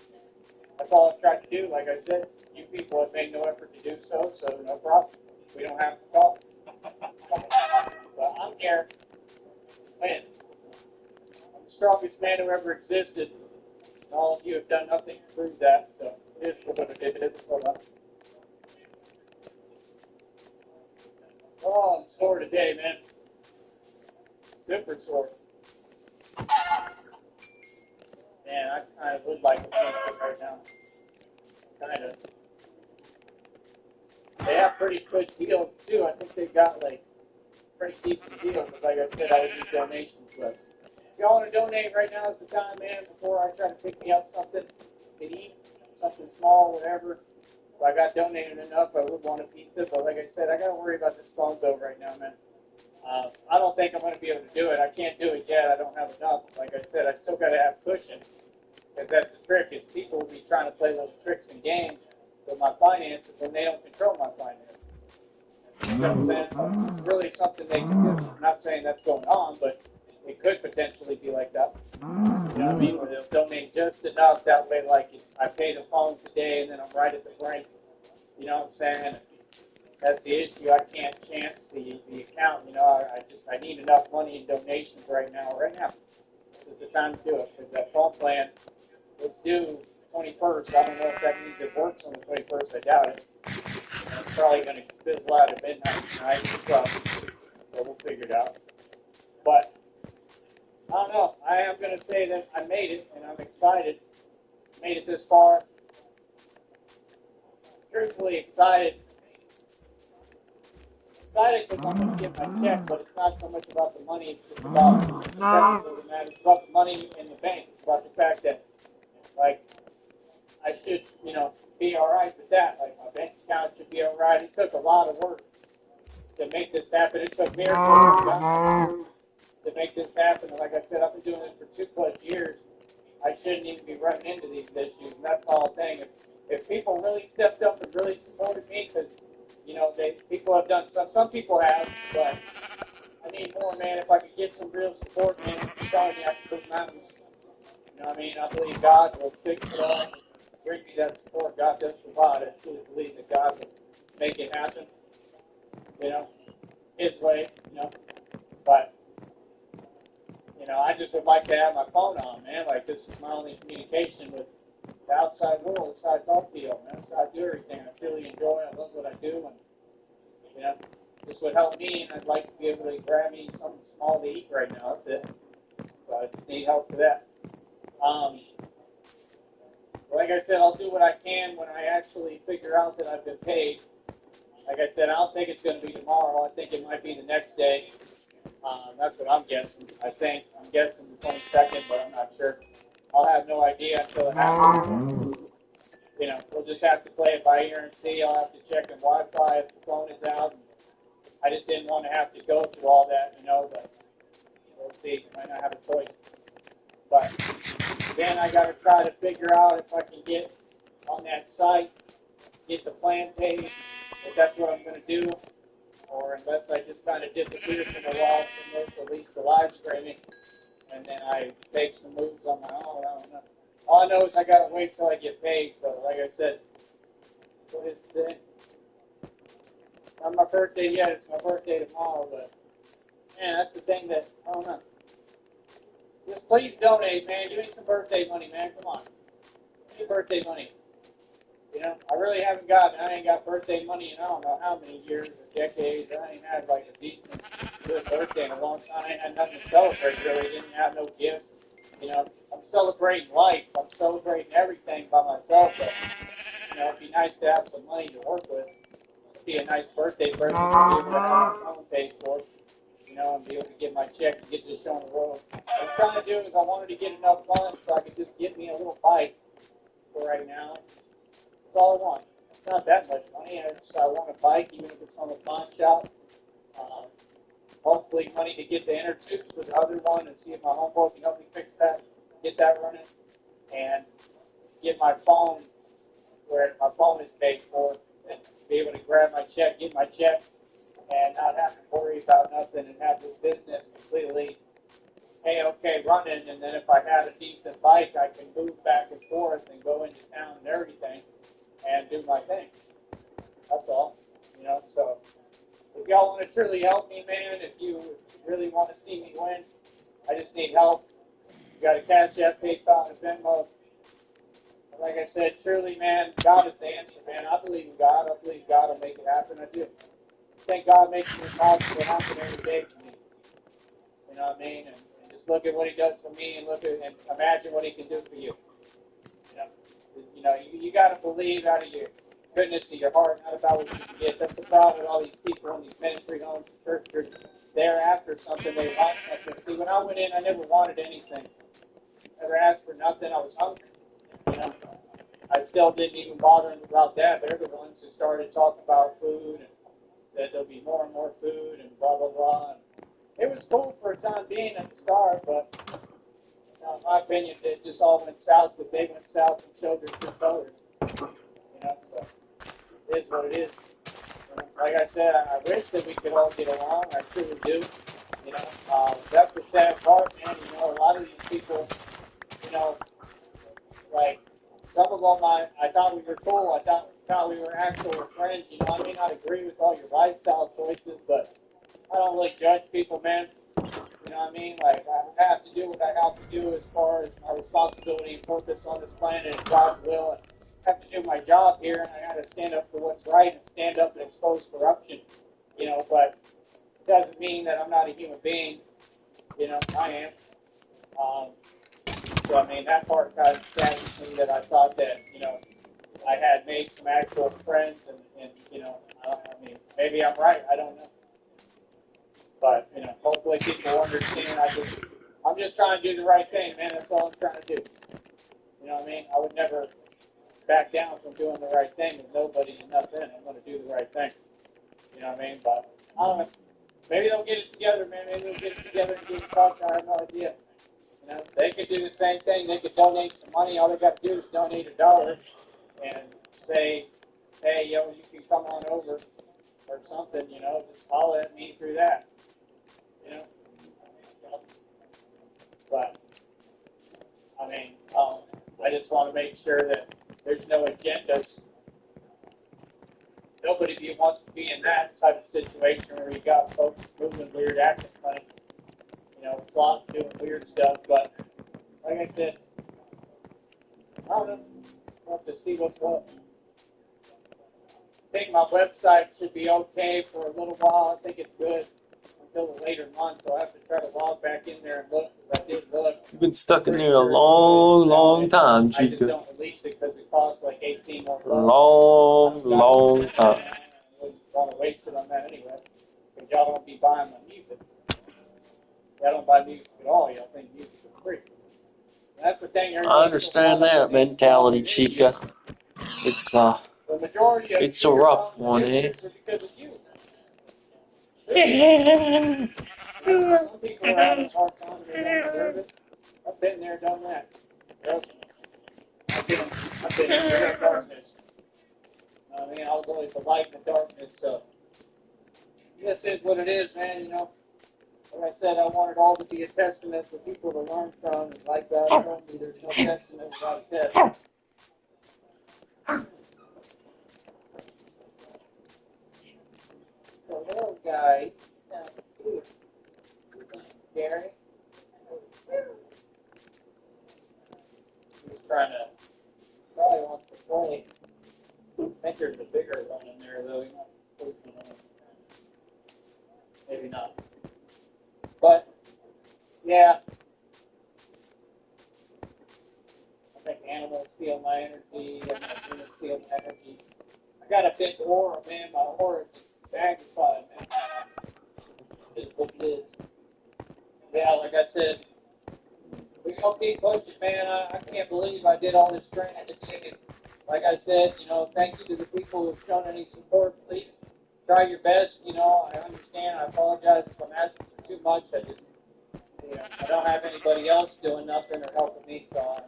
that's all I've tried to do. Like I said, you people have made no effort to do so, so no problem. We don't have to talk. But I'm here. Man, I'm the strongest man who ever existed. And all of you have done nothing to prove that, so it is what it is. Oh, I'm sore today, man. Super sore. Man, I kind of would like a pizza right now. Kind of. They have pretty good deals, too. I think they've got, like, pretty decent deals. But like I said, I would need donations. But if y'all want to donate right now is the time, man, before I try to pick me up something to eat, something small, whatever. If I got donated enough, I would want a pizza. But like I said, I got to worry about this phone bill right now, man. I don't think I'm going to be able to do it. I can't do it yet. I don't have enough. Like I said, I still got to have cushion. Because that's the trick, is people will be trying to play little tricks and games with my finances when they don't control my finances. You know what I'm saying? It's really something they can do. I'm not saying that's going on, but it could potentially be like that. You know what I mean? Where they'll donate just enough, that way, like, I pay the phone today and then I'm right at the brink. You know what I'm saying? That's the issue. I can't chance the account. You know, I need enough money in donations right now. Right now, this is the time to do it. Because that phone plan, it's due 21st. I don't know if that means it works on the 21st. I doubt it. It's probably going to fizzle out at midnight tonight. So we'll figure it out. But I don't know. I am going to say that I made it, and I'm excited. Made it this far. Truthfully excited. excited because I'm going to get my check, but it's not so much about the money. It's just about the principle of the matter. It's about the money in the bank. It's about the fact that, like, I should, be all right with that. Like, my bank account should be all right. It took a lot of work to make this happen. It took miracles to make this happen. And like I said, I've been doing this for 2+ years. I shouldn't even be running into these issues. And that's the whole thing. If people really stepped up and really supported me, because people have done some people have, but I need more, man. If I could get some real support, man, I'm telling you, I can move mountains. You know what I mean? I believe God will fix it all, bring me that support. God does provide. I truly believe that God will make it happen. His way. But I just would like to have my phone on, man. Like, this is my only communication with the outside world. That's how I talk to you, man. That's how I do everything. I really enjoy it. I love what I do, and this would help me. And I'd like to be able to grab me something small to eat right now. That's it. So I just need help for that. Like I said, I'll do what I can when I actually figure out that I've been paid. Like I said, I don't think it's going to be tomorrow. I think it might be the next day. That's what I'm guessing. I'm guessing the 22nd, but I'm not sure. I'll have no idea until it happens. We'll just have to play it by ear and see. I'll have to check on Wi-Fi if the phone is out. I just didn't want to have to go through all that, but we'll see. I might not have a choice. But then I got to try to figure out if I can get on that site, get the plan page, if that's what I'm going to do, or unless I just kind of disappear from the wall from this, at least the live streaming, and then I make some moves on my own. I don't know. All I know is I got to wait till I get paid. So, like I said, what is today? Not my birthday yet. It's my birthday tomorrow, but man, that's the thing that I don't know. Just please donate, man. Give me some birthday money, man. Come on. Give me birthday money. I really haven't I ain't got birthday money in I don't know how many years or decades. I ain't had like a decent, good birthday in a long time. I ain't had nothing to celebrate really. Didn't have no gifts. I'm celebrating life. I'm celebrating everything by myself. But, it'd be nice to have some money to work with. It'd be a nice birthday present to be able to have my phone paid for. And be able to get my check and get this show on the road. What I'm trying to do is I wanted to get enough funds so I could just get me a little bike for right now. That's all I want. It's not that much money. I want a bike, even if it's from a pawn shop. Hopefully money to get the inner tubes for the other one and see if my homeboy can help me fix that, get that running, and get my phone where my phone is paid for, and be able to grab my check, get my check, and not have to worry about nothing and have this business completely okay running. And then if I had a decent bike, I can move back and forth and go into town and everything and do my thing. That's all. So if y'all want to truly help me, man, if you really want to see me win, I just need help. You got a Cash App, PayPal, and Venmo. Like I said, truly, man, God is the answer, man. I believe in God. I believe God will make it happen. I do. I think God makes the impossible happen every day for me. You know what I mean? And just look at what He does for me, and and imagine what He can do for you. You got to believe out of your goodness of your heart, not about what you can get. That's the problem with all these people in these ministry homes and churches. They're after something. They want something. See, when I went in, I never wanted anything. Never asked for nothing. I was hungry. I still didn't even bother them about that. They're the ones who started talking about food and said there'll be more and more food and blah, blah, blah. And it was cool for a time being at the start, but in my opinion, it just all went south, but they went south and showed their true colors. So it is what it is. Like I said, I wish that we could all get along. I truly do. That's the sad part, man. A lot of these people, like some of them, I thought we were cool. I thought we were actual friends. I may not agree with all your lifestyle choices, but I don't really judge people, man. You know what I mean? Like, I have to do what I have to do as far as my responsibility and purpose on this planet and God's will. And I have to do my job here, and I got to stand up for what's right and stand up and expose corruption. But it doesn't mean that I'm not a human being. I am. So, I mean, that part kind of saddens me that I thought that, I had made some actual friends and I mean, maybe I'm right. I don't know. But, you know, hopefully people understand. I'm just trying to do the right thing, man. That's all I'm trying to do. You know what I mean? I would never back down from doing the right thing with nobody and nothing. I'm going to do the right thing. You know what I mean? But I don't know. Maybe they'll get it together, man. Maybe they'll get it together and get it talked. I have no idea. You know, they could do the same thing. They could donate some money. All they got to do is donate $1 and say, hey, yo, you can come on over or something. You know, just holler at me through that. You know, but I mean, I just want to make sure that there's no agendas. Nobody wants to be in that type of situation where you got folks moving weird, acting funny, you know, plotting, doing weird stuff. But like I said, I don't know. We'll have to see what's up. I think my website should be okay for a little while. I think it's good until the later months. I'll have to try to log back in there and look, because I did look.
You've been stuck in there a long time,
I just
Chica.
don't release it because it costs like 18 more bucks.
Long time.
I wouldn't want to waste it on that anyway. Because y'all don't be buying my music. Y'all don't buy music at all. Y'all think music is free. And that's the thing.
I understand that mentality, Chica. It's
The majority of
it's a rough one, eh?
because of you. Some people are having a hard time and they don't deserve it. I've been there, done that. Yep. I've been in the darkness. I mean, I was always the light in the darkness, so this is what it is, man, you know. Like I said, I want it all to be a testament for people to learn from, and like God told me, there's no testament without a test. The little guy sounds cute. Scary. He's trying to, probably wants to play. I think there's a bigger one in there, though. He's not sleeping on it. Maybe not. But, yeah. I think animals feel my energy. I'm not going to feel my energy. I got a big aura, man. My aura is magnified, man. Is what it is. Yeah, like I said, we're going to keep pushing, man. I can't believe I did all this training today. Like I said, you know, thank you to the people who have shown any support. Please try your best. You know, I understand. I apologize if I'm asking for too much. I don't have anybody else doing nothing or helping me, so I'm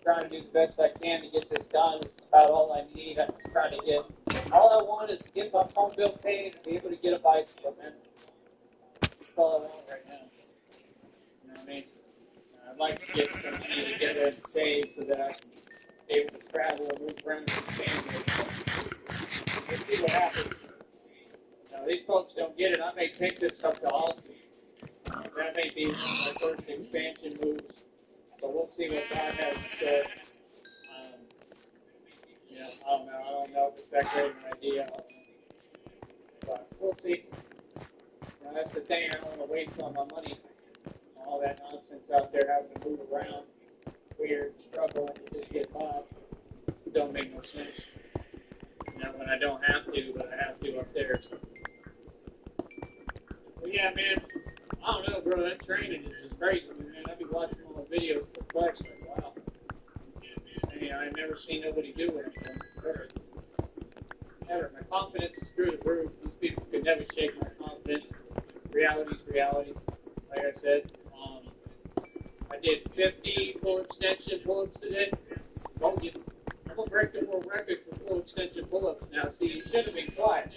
trying to do the best I can to get this done. This is about all I need. I'm trying to get, all I want is to get my phone bill paid and be able to get a bicycle, man. That's all I want right now. You know what I mean? I'd like to get some money together and save so that I can be able to travel and move around with the family. We'll see what happens. Now, these folks don't get it. I may take this up to Austin. That may be my first expansion moves. But we'll see what God has in store. You know, I don't know if it's that great an idea. But we'll see. You know, that's the thing. I don't want to waste all my money on all that nonsense out there having to move around. Weird, struggling to just get by. It don't make no sense. You know, when I don't have to, but I have to up there. But yeah, man, I don't know, bro. That training is just crazy, man. I've been watching all the videos perplexed, like, wow. Hey, I've never seen nobody do it before. Never. My confidence is through the roof. These people could never shake my confidence. Reality's reality. Like I said, I did 50 full extension pull-ups today. Told you. I'm going to break the world record for full extension pull-ups now. See, you should have been quiet.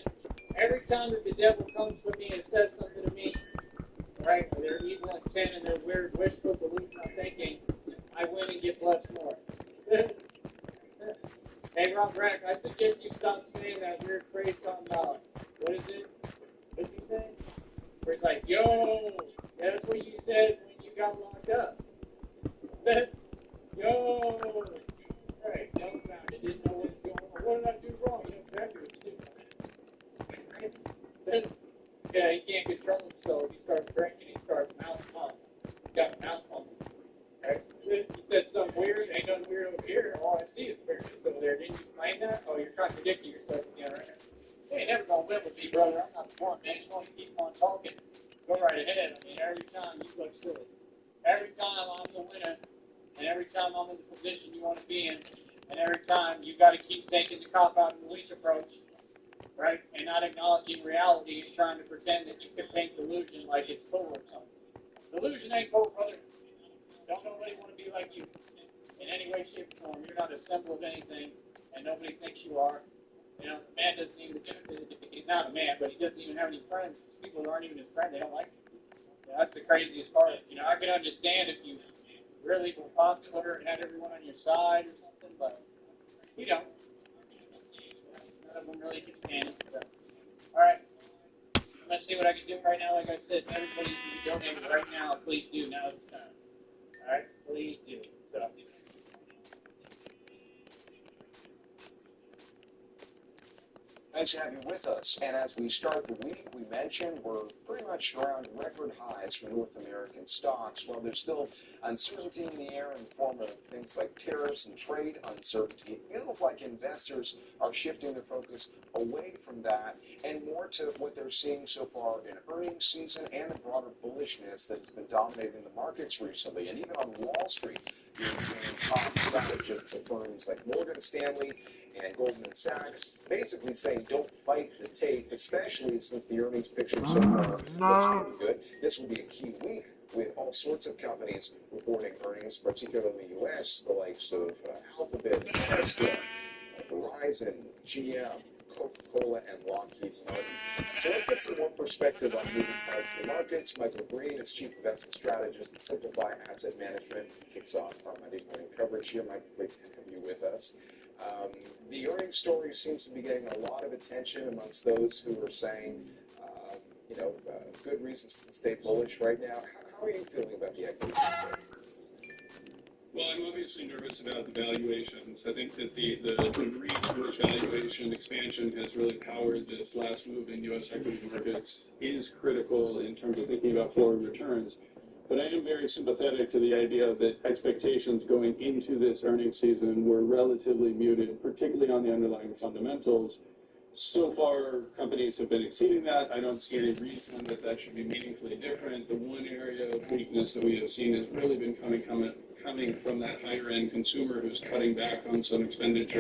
Every time that the devil comes with me and says something to me, right, or their evil intent and their weird wishful belief, I'm thinking, I win and get blessed more. Hey, Rob Rack, I suggest you stop saying that weird phrase talking about, what is it? What's he saying? Where it's like, yo, that's what you said when you got locked up. Yo, right, dumbfounded, didn't know what was going on. What did I do wrong? You know exactly what you did. Yeah, he can't control himself. He starts drinking, he starts mouthing off. He got a mouth on him. Right? He said something weird, ain't nothing weird over here. All I see is weirdness over there. Didn't you claim that? Oh, you're contradicting yourself again, right? You ain't never gonna live with me, brother. I'm not the one, man. You want to keep on talking. Go right ahead. I mean, every time you look silly. Every time I'm the winner, and every time I'm in the position you want to be in, and every time you got to keep taking the cop out and the weak approach, right? And not acknowledging reality and trying to pretend that you can paint delusion like it's cool or something. Delusion ain't cool, brother. Don't nobody want to be like you in any way, shape, or form. You're not a symbol of anything, and nobody thinks you are. You know, the man doesn't even, he's not a man, but he doesn't even have any friends. People who aren't even his friend, they don't like him. You know, that's the craziest part. You know, I could understand if you really were popular and had everyone on your side or something, but we don't. None of them really can stand it. So. All right. I'm going to see what I can do right now. Like I said, everybody, if you donate right now, please do. Now is the time. All right? Please do. So.
Nice to have you with us. And as we start the week, we mentioned we're pretty much around record highs for North American stocks. While there's still uncertainty in the air in the form of things like tariffs and trade uncertainty, it feels like investors are shifting their focus away from that and more to what they're seeing so far in earnings season and the broader bullishness that has been dominating the markets recently. And even on Wall Street, you're seeing top strategists of firms like Morgan Stanley and Goldman Sachs basically saying don't fight the tape, especially since the earnings picture so far looks pretty good. This will be a key week with all sorts of companies reporting earnings, particularly in the U.S., the likes of Alphabet, Tesla, Verizon, GM, Coca-Cola, and Lockheed Martin. So let's get some more perspective on moving parts of the markets. Michael Green is Chief Investment Strategist at Simplify Asset Management. Kicks off our Monday morning coverage here. Michael, great to have you with us. The earnings story seems to be getting a lot of attention amongst those who are saying, good reasons to stay bullish right now. How are you feeling about the equity market?
Well, I'm obviously nervous about the valuations. I think that the degree to which valuation expansion has really powered this last move in U.S. equity markets is critical in terms of thinking about forward returns. But I am very sympathetic to the idea that expectations going into this earnings season were relatively muted, particularly on the underlying fundamentals. So far, companies have been exceeding that. I don't see any reason that that should be meaningfully different. The one area of weakness that we have seen has really been coming from that higher-end consumer who's cutting back on some expenditures